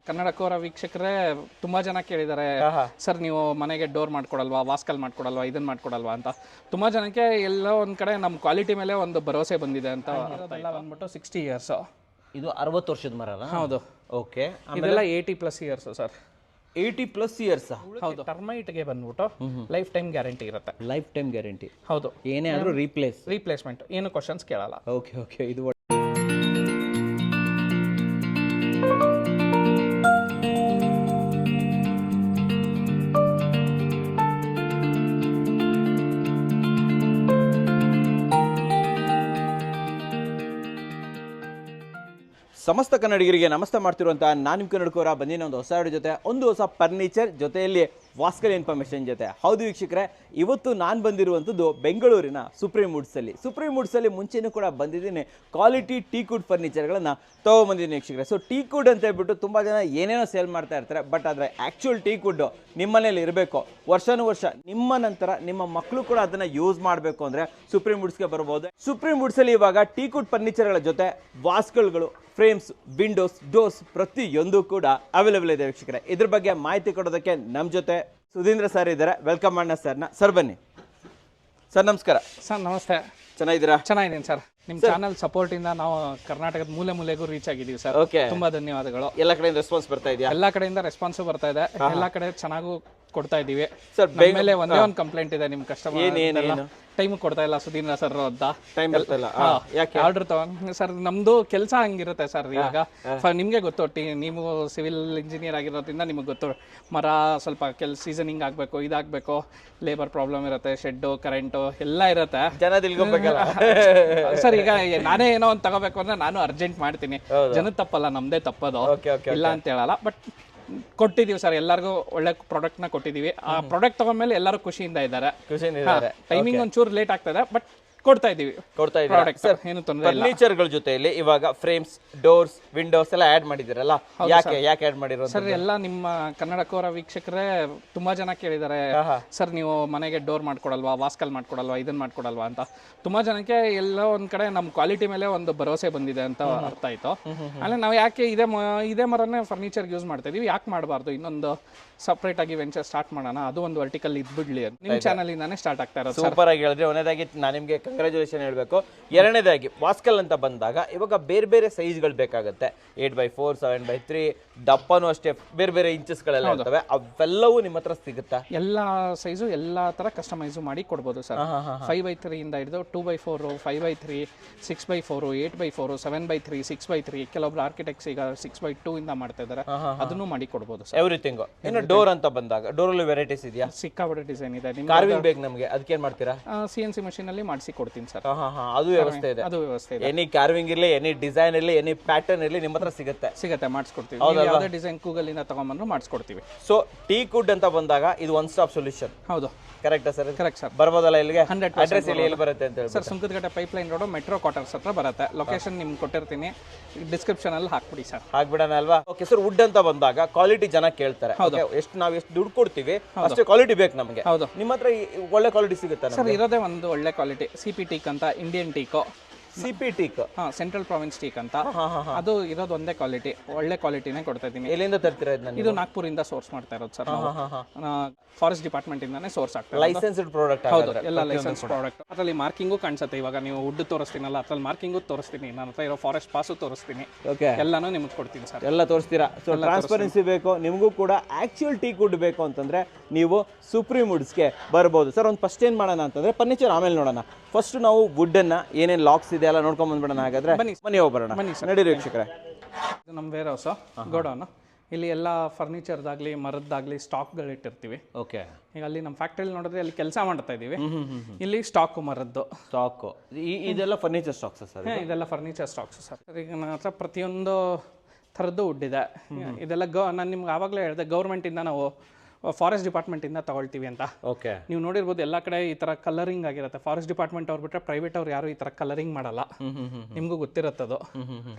ಕನ್ನಡ ಕೋರ ವೀಕ್ಷಕರೇ ತುಂಬಾ ಜನ ಕೇಳಿದ್ದಾರೆ ಸರ್ ನೀವು ಮನೆಗೆ ಡೋರ್ ಮಾಡ್ಕೊಡಲ್ವಾ ವಾಸ್ಕಲ್ ಮಾಡ್ಕೊಡಲ್ವಾ ಇದನ್ನ ಮಾಡ್ಕೊಡಲ್ವಾ ಅಂತ ತುಂಬಾ ಜನಕ್ಕೆ ಎಲ್ಲೋ ಒಂದ್ ಕಡೆ ನಮ್ಮ ಕ್ವಾಲಿಟಿ ಮೇಲೆ ಒಂದು ಭರವಸೆ ಬಂದಿದೆ ಅಂತ ಎಲ್ಲ ಬಂದ್ಬಿಟ್ಟು 60 ಇಯರ್ಸ್ ಇದು 60 ವರ್ಷದ ಮರ ಅಲ್ಲ? ಹೌದು. ಓಕೆ, ಇದೆಲ್ಲ 80+ ಇಯರ್ಸ್ ಸರ್. 80+ ಇಯರ್ಸ್. ಹೌದು. ಟರ್ಮೈಟ್ಗೆ ಬಂದ್ಬಿಟ್ಟು ಲೈಫ್ ಟೈಮ್ ಗ್ಯಾರಂಟಿ ಇರುತ್ತೆ. Life time guarantee. ಹೌದು. ಏನೇ ಆದ್ರೂ ರೀಪ್ಲೇಸ್ಮೆಂಟ್ ಏನು ಕ್ವಶನ್ಸ್ ಕೇಳಲ್ಲ. ಓಕೆ ಓಕೆ, ಇದು ಸಮಸ್ತ ಕನ್ನಡಿಗರಿಗೆ ನಮಸ್ತೆ ಮಾಡ್ತಿರುವಂಥ ನಾನು ನಿಮ್ಮ ಕನ್ನಡಕೋರ ಬಂದಿನ ಒಂದು ಹೊಸ ವಿಡಿಯೋ ಜೊತೆ ಒಂದು ಹೊಸ ಫರ್ನಿಚರ್ ಜೊತೆಯಲ್ಲಿ ವಾಸ್ಕಲ್ ಇನ್ಫಾರ್ಮೇಷನ್ ಜೊತೆ. ಹೌದು ವೀಕ್ಷಕರೇ, ಇವತ್ತು ನಾನು ಬಂದಿರುವಂಥದ್ದು ಬೆಂಗಳೂರಿನ ಸುಪ್ರೀಂ ವುಡ್ಸಲ್ಲಿ ಮುಂಚೆನೂ ಕೂಡ ಬಂದಿದ್ದೀನಿ. ಕ್ವಾಲಿಟಿ ಟೀಕ್ವುಡ್ ಫರ್ನಿಚರ್ಗಳನ್ನು ತೊಗೊಂಬಂದಿದ್ದೀನಿ ವೀಕ್ಷಕರೇ. ಸೊ ಟೀಕ್ವುಡ್ ಅಂತ ಹೇಳ್ಬಿಟ್ಟು ತುಂಬ ಜನ ಏನೇನೋ ಸೇಲ್ ಮಾಡ್ತಾ ಇರ್ತಾರೆ, ಬಟ್ ಆದರೆ ಆ್ಯಕ್ಚುಯಲ್ ಟೀಕ್ವುಡ್ ನಿಮ್ಮ ಮನೇಲಿ ಇರಬೇಕು, ವರ್ಷಾನುವರ್ಷ ನಿಮ್ಮ ನಂತರ ನಿಮ್ಮ ಮಕ್ಕಳು ಕೂಡ ಅದನ್ನು ಯೂಸ್ ಮಾಡಬೇಕು ಅಂದರೆ ಸುಪ್ರೀಂ ವುಡ್ಸ್ಗೆ ಬರ್ಬೋದು. ಸುಪ್ರೀಂ ವುಡ್ಸಲ್ಲಿ ಇವಾಗ ಟೀಕ್ವುಡ್ ಫರ್ನಿಚರ್ಗಳ ಜೊತೆ ವಾಸ್ಕಲ್ಗಳು, ಫ್ರೇಮ್ಸ್, ವಿಂಡೋಸ್, ಡೋರ್ಸ್ ಪ್ರತಿಯೊಂದು ಕೂಡ ಅವೈಲೇಬಲ್ ಇದೆ ವೀಕ್ಷಕರೇ. ಇದ್ರ ಬಗ್ಗೆ ಮಾಹಿತಿ ಕೊಡೋದಕ್ಕೆ ನಮ್ಮ ಜೊತೆ ಸುಧೀಂದ್ರ ಸರ್ ಇದ್ದಾರೆ. ವೆಲ್ಕಮ್ ಮಾಡೋಣ ಸರ್ನ. ಸರ್ ಬನ್ನಿ. ಸರ್ ನಮಸ್ಕಾರ. ಸರ್ ನಮಸ್ತೆ. ಚೆನ್ನಾಗಿದ್ದೀರಾ? ಚೆನ್ನಾಗಿದ್ದೀನಿ ಸರ್. ನಿಮ್ಮ ಚಾನಲ್ ಸಪೋರ್ಟ್ ಇಂದ ನಾವು ಕರ್ನಾಟಕದ ಮೂಲೆಗೂ ರೀಚ್ ಆಗಿದ್ದೀವಿ ಸರ್. ಓಕೆ, ತುಂಬಾ ಧನ್ಯವಾದಗಳು. ಎಲ್ಲ ಕಡೆಯಿಂದ ರೆಸ್ಪಾನ್ಸ್ ಬರ್ತಾ ಇದೆಯಾ? ಎಲ್ಲ ಕಡೆಯಿಂದ ರೆಸ್ಪಾನ್ಸ್ ಬರ್ತಾ ಇದೆ, ಎಲ್ಲ ಕಡೆ ಚೆನ್ನಾಗೂ ಕೊಡ್ತಾ ಇದೀವಿ ಸರ್. ಮೇಲೆ ಒಂದೇ ಒಂದು ಕಂಪ್ಲೇಂಟ್ ಇದೆ, ನಿಮ್ ಕಸ್ಟಮರ್ ಟೈಮ್ ಕೊಡ್ತಾ ಇಲ್ಲ ಸುಧೀಂದ್ರ ಸರ್ ಅಂತ. ಟೈಮ್ ಬರ್ತಾ ಇಲ್ಲ, ಯಾಕೆ? ಆರ್ಡರ್ ತಗೊಂಡ್ ಸರ್ ನಮ್ದು ಕೆಲಸ ಹಂಗಿರುತ್ತೆ ಸರ್. ಇವಾಗ ನಿಮ್ಗೆ ಗೊತ್ತು, ನೀವು ಸಿವಿಲ್ ಇಂಜಿನಿಯರ್ ಆಗಿರೋದ್ರಿಂದ ನಿಮಗೆ ಗೊತ್ತು, ಮರ ಸ್ವಲ್ಪ ಸೀಸನಿಂಗ್ ಆಗ್ಬೇಕು, ಇದಾಗಬೇಕು, ಲೇಬರ್ ಪ್ರಾಬ್ಲಮ್ ಇರುತ್ತೆ, ಶೆಡ್ಡು, ಕರೆಂಟು ಎಲ್ಲ ಇರುತ್ತೆ. ಜನ ತಿಳ್ಕೊಬೇಕಲ್ಲ ಸರ್. ಈಗ ನಾನೇ ಏನೋ ಒಂದು ತಗೋಬೇಕು ಅಂದ್ರೆ ನಾನು ಅರ್ಜೆಂಟ್ ಮಾಡ್ತೀನಿ, ಜನದ ತಪ್ಪಲ್ಲ, ನಮ್ದೇ ತಪ್ಪದು, ಇಲ್ಲ ಅಂತ ಹೇಳಲ್ಲ. ಬಟ್ ಕೊಟ್ಟಿದೀವಿ ಸರ್, ಎಲ್ಲರಿಗೂ ಒಳ್ಳೆ ಪ್ರಾಡಕ್ಟ್ ನ ಕೊಟ್ಟಿದೀವಿ. ಆ ಪ್ರಾಡಕ್ಟ್ ತಗೊಂಡ್ಮೇಲೆ ಎಲ್ಲರೂ ಖುಷಿಯಿಂದ ಇದ್ದಾರೆ. ಟೈಮಿಂಗ್ ಒಂಚೂರು ಲೇಟ್ ಆಗ್ತದೆ, ಬಟ್ ಕೊಡ್ತಾ ಇದೀವಿ. ಸರ್ ಏನು ತೊಂದರೆ ಇಲ್ಲ. ಫರ್ನಿಚರ್ಗಳ ಜೊತೆಯಲ್ಲಿ ಇವಾಗ ಫ್ರೇಮ್ಸ್, ಡೋರ್ಸ್, ವಿಂಡೋಸ್ ಎಲ್ಲ ಆಡ್ ಮಾಡಿದಿರಲ್ಲ, ಯಾಕೆ ಆಡ್ ಮಾಡಿರೋದು ಸರ್? ಎಲ್ಲ ನಿಮ್ಮ ಕನ್ನಡ ಕೋರ ವೀಕ್ಷಕರೇ ತುಂಬಾ ಜನ ಕೇಳಿದ್ದಾರೆ ಸರ್ ನೀವು ಮನೆಗೆ ಡೋರ್ ಮಾಡ್ಕೊಡಲ್ವಾ, ವಾಸ್ಕಲ್ ಮಾಡ್ಕೊಡಲ್ವಾ, ಇದನ್ನ ಮಾಡ್ಕೊಡಲ್ವಾ ಅಂತ. ತುಂಬಾ ಜನಕ್ಕೆ ಎಲ್ಲೋ ಒಂದ್ ಕಡೆ ನಮ್ಮ ಕ್ವಾಲಿಟಿ ಮೇಲೆ ಒಂದು ಭರವಸೆ ಬಂದಿದೆ ಅಂತ ಅರ್ಥ ಆಯ್ತು. ಆಮೇಲೆ ನಾವು ಯಾಕೆ ಇದೇ ಮರನೇ ಫರ್ನಿಚರ್ ಯೂಸ್ ಮಾಡ್ತಾ ಇದೀವಿ, ಯಾಕೆ ಮಾಡಬಾರ್ದು, ಇನ್ನೊಂದು ಸಪ್ರೇಟ್ ಆಗಿ ವೆಂಚರ್ ಸ್ಟಾರ್ಟ್ ಮಾಡೋಣ, ಅದು ಒಂದು ವರ್ಟಿಕಲ್ ಇದ್ಬಿಡ್ಲಿ ಅಂತ ನಿಮ್ಮ ಚಾನಲ್ ಇಂದಾನೆ ಸ್ಟಾರ್ಟ್ ಆಗ್ತಾ ಇರೋದು. ಸೂಪರ್ ಆಗಿ ಹೇಳಿದ್ರೆ. ಒಂದೇದಾಗಿ ನಾನು ನಿಮಗೆ ಕಂಗ್ರಾಚುಲೇಷನ್ ಹೇಳಬೇಕು. ಎರಡನೇದಾಗಿ ವಾಸ್ಕಲ್ ಅಂತ ಬಂದಾಗ ಇವಾಗ ಬೇರೆ ಬೇರೆ ಸೈಜ್ಗಳು ಬೇಕಾಗುತ್ತೆ. 8x4, 7x3, ದಪ್ಪನೂ ಅಷ್ಟೇ ಬೇರೆ ಬೇರೆ ಇಂಚಸ್ಗಳೆಲ್ಲ ಇರ್ತವೆ. ಅವೆಲ್ಲವೂ ನಿಮ್ಮ ಹತ್ರ ಸಿಗುತ್ತಾ? ಎಲ್ಲ ಸೈಜು ಎಲ್ಲ ತರ ಕಸ್ಟಮೈಸ್ ಮಾಡಿ ಕೊಡ್ಬೋದು ಸರ್. 5x3 ಇಂದ ಹಿಡಿದು 2x4, 5x3, 6x4, 8x4, 7x3, 6x3. ಕೆಲವೊಬ್ರು ಆರ್ಕಿಟೆಕ್ಟ್ಸ್ ಈಗ 6x2 ಇಂದ ಮಾಡ್ತಾ ಇದ್ದಾರೆ, ಅದನ್ನು ಮಾಡಿ ಕೊಡ್ಬೋದು ಸರ್. ಎವ್ರಿಥಿಂಗ್. ಇನ್ನು ಡೋರ್ ಅಂತ ಬಂದಾಗ ಡೋರಲ್ಲಿ ವೆರೈಟೀಸ್ ಇದೆಯಾ? ಸಿಕ್ಕಾಪಟ್ಟೆ ಡಿಸೈನ್ ಇದೆ. ಕಾರ್ವಿಂಗ್ ಬೇಕು ನಮಗೆ, ಅದಕ್ಕೆ ಏನ್ ಮಾಡ್ತೀರಾ? CNC ಮಷೀನ್ ಅಲ್ಲಿ ಮಾಡಿಸಿ ಕೊಡ್ತೀನಿ ಸರ್. ಅದು ವ್ಯವಸ್ಥೆ ಇದೆ. ಅದು ವ್ಯವಸ್ಥೆ ಇದೆ. ಎನಿ ಕಾರ್ವಿಂಗ್ ಇರಲಿ, ಎನಿ ಡಿಸೈನ್ ಇರಲಿ, ಎನಿ ಪ್ಯಾಟರ್ನ್ ಇರಲಿ, ನಿಮ್ಮ ಹತ್ರ ಸಿಗುತ್ತೆ, ಮಾಡಿಸ್ಕೊಡ್ತೀವಿ. ಯಾವುದೇ ಡಿಸೈನ್ ಗೂಗಲ್ ಇಂದ ತಗೊಂಡ್ಬಂದ್ರು ಮಾಡಿಸ್ಕೊಡ್ತೀವಿ. ಸೊ ಟೀಕ್ವುಡ್ ಅಂತ ಬಂದಾಗ ಇದು ಒನ್ ಸ್ಟಾಪ್ ಸೊಲ್ಯೂಷನ್. ಹೌದು, ಕರೆಕ್ಟಾ ಸರ್? Correct sir. ಬರ್ಬೋದಲ್ಲ ಇಲ್ಲಿಗೆ? 100% ಅಡ್ರೆಸ್ ಎಲ್ಲಿ ಬರುತ್ತೆ ಅಂತ ಹೇಳಿ sir? Sunkadakatte pipeline road metro quarters ಹತ್ರ ಬರುತ್ತೆ. ಲೊಕೇಶನ್ ನಿಮ್ಗೆ ಕೊಟ್ಟಿರ್ತೀನಿ, ಡಿಸ್ಕ್ರಿಪ್ಷನ್ ಅಲ್ಲಿ ಹಾಕ್ಬಿಡಿ ಸರ್. ಹಾಕ್ಬಿಡೋಣ ಅಲ್ವಾ? Okay sir. ವುಡ್ ಅಂತ ಬಂದಾಗ ಕ್ವಾಲಿಟಿ ಜನ ಕೇಳ್ತಾರೆ. ನಾವು ಎಷ್ಟು ದುಡ್ಡು ಕೊಡ್ತೀವಿ ಅಷ್ಟೇ ಕ್ವಾಲಿಟಿ ಬೇಕು ನಮಗೆ. ಹೌದು. ನಿಮ್ಮ ಹತ್ರ ಒಳ್ಳೆ ಕ್ವಾಲಿಟಿ ಸಿಗುತ್ತೆ ಸರ್? ಇರೋದೇ ಒಂದು ಒಳ್ಳೆ ಕ್ವಾಲಿಟಿ, CP ಟೀಕ್ ಅಂತ, Indian teak. CP teak, central province teak ಅಂತ. ಅದು ಇರೋದು ಒಂದೇ ಕ್ವಾಲಿಟಿ, ಒಳ್ಳೆ ಕ್ವಾಲಿಟಿನೇ ಕೊಡ್ತಾ ಇದ್ದೀನಿ. ಎಲ್ಲಿಂದ ತರ್ತೀರಾ ಇದನ್ನ? ಇದು ನಾಗ್ಪುರಿಂದ ಸೋರ್ಸ್ ಮಾಡ್ತಾ ಇರೋದು ಸರ್. ಫಾರೆಸ್ಟ್ ಡಿಪಾರ್ಟ್ಮೆಂಟ್ ಇಂದಾನೆ ಸೋರ್ಸ್ ಆಗ್ತದೆ. Licensed product. ಹೌದು, ಎಲ್ಲ ಲೈಸೆನ್ಸ್ ಪ್ರಾಡಕ್ಟ್. ಅದರಲ್ಲಿ ಮಾರ್ಕಿಂಗು ಕಾಣಿಸುತ್ತೆ. ಇವಾಗ ನೀವು ವುಡ್ ತೋರಿಸ್ತೀನಲ್ಲ, ಅದ್ರಲ್ಲಿ ಮಾರ್ಕಿಂಗು ತೋರಿಸ್ತೀನಿ, ನನ್ನ ಹತ್ರ ಇರೋ ಫಾರೆಸ್ಟ್ ಪಾಸು ತೋರಿಸ್ತೀನಿ. ಓಕೆ, ಎಲ್ಲಾನು ನಿಮ್ಗೆ ಕೊಡ್ತೀನಿ ಸರ್. ಎಲ್ಲ ತೋರಿಸ್ತೀರಾ? ಸೊ ಟ್ರಾನ್ಸ್ಪರೆನ್ಸಿ ಬೇಕು ನಿಮಗೂ ಕೂಡ, ಆಕ್ಚುಯಲ್ ಟೀಕ್ವುಡ್ ಬೇಕು ಅಂತಂದ್ರೆ ನೀವು ಸುಪ್ರೀಂ ವುಡ್ಸ್ಗೆ ಬರ್ಬೋದು ಸರ್. ಒಂದು ಫಸ್ಟ್ ಏನು ಮಾಡೋಣ ಅಂತಂದ್ರೆ ಫರ್ನಿಚರ್ ಆಮೇಲೆ ನೋಡೋಣ. ಫಸ್ಟ್ ನಾವು ವುಡ್ ಅನ್ನ ಏನೇನು ಲಾಕ್ಸ್ ಇದೆ ಎಲ್ಲ ನೋಡ್ಕೊಂಡ್ ಬಂದ್ಬಿಡೋಣ. ಹಾಗಾದ್ರೆ ಮನೆ ಹೋಗ್ಬರೋಣ. ನಡೀರಿ ವೀಕ್ಷಕರೇ. ಇದು ನಮ್ಮ ವೇರ್ ಹೌಸ್, ಗೋಡೌನ್. ಇಲ್ಲಿ ಎಲ್ಲ ಫರ್ನಿಚರ್ದಾಗ್ಲಿ ಮರದ್ದಾಗ್ಲಿ ಸ್ಟಾಕ್ಗಳು ಇಟ್ಟಿರ್ತೀವಿ. ಓಕೆ. ಈಗ ಅಲ್ಲಿ ನಮ್ಮ ಫ್ಯಾಕ್ಟ್ರಿಯಲ್ಲಿ ನೋಡಿದ್ರೆ ಅಲ್ಲಿ ಕೆಲಸ ಮಾಡ್ತಾ ಇದೀವಿ. ಇಲ್ಲಿ ಸ್ಟಾಕ್ ಮರದ್ದು ಸ್ಟಾಕ್. ಇದೆಲ್ಲ ಫರ್ನಿಚರ್ ಸ್ಟಾಕ್ಸ್ ಸರ್? ಇದೆಲ್ಲ ಫರ್ನಿಚರ್ ಸ್ಟಾಕ್ಸ್ ಸರ್. ಈಗ ನನ್ನ ಹತ್ರ ಪ್ರತಿಯೊಂದು ಥರದ್ದು ವುಡ್ ಇದೆ. ಇದೆಲ್ಲ ನಾನು ನಿಮ್ಗೆ ಆವಾಗಲೇ ಹೇಳಿದೆ, ಗೌರ್ಮೆಂಟಿಂದ ನಾವು ಫಾರೆಸ್ಟ್ ಡಿಪಾರ್ಟ್ಮೆಂಟಿಂದ ತಗೊಳ್ತೀವಿ ಅಂತ. ಓಕೆ. ನೀವು ನೋಡಿರ್ಬೋದು ಎಲ್ಲ ಕಡೆ ಈ ಥರ ಕಲರಿಂಗ್ ಆಗಿರುತ್ತೆ. ಫಾರೆಸ್ಟ್ ಡಿಪಾರ್ಟ್ಮೆಂಟ್ ಅವ್ರು ಬಿಟ್ಟರೆ ಪ್ರೈವೇಟ್ ಅವ್ರು ಯಾರು ಈ ಥರ ಕಲರಿಂಗ್ ಮಾಡಲ್ಲ, ನಿಮಗೂ ಗೊತ್ತಿರುತ್ತದು.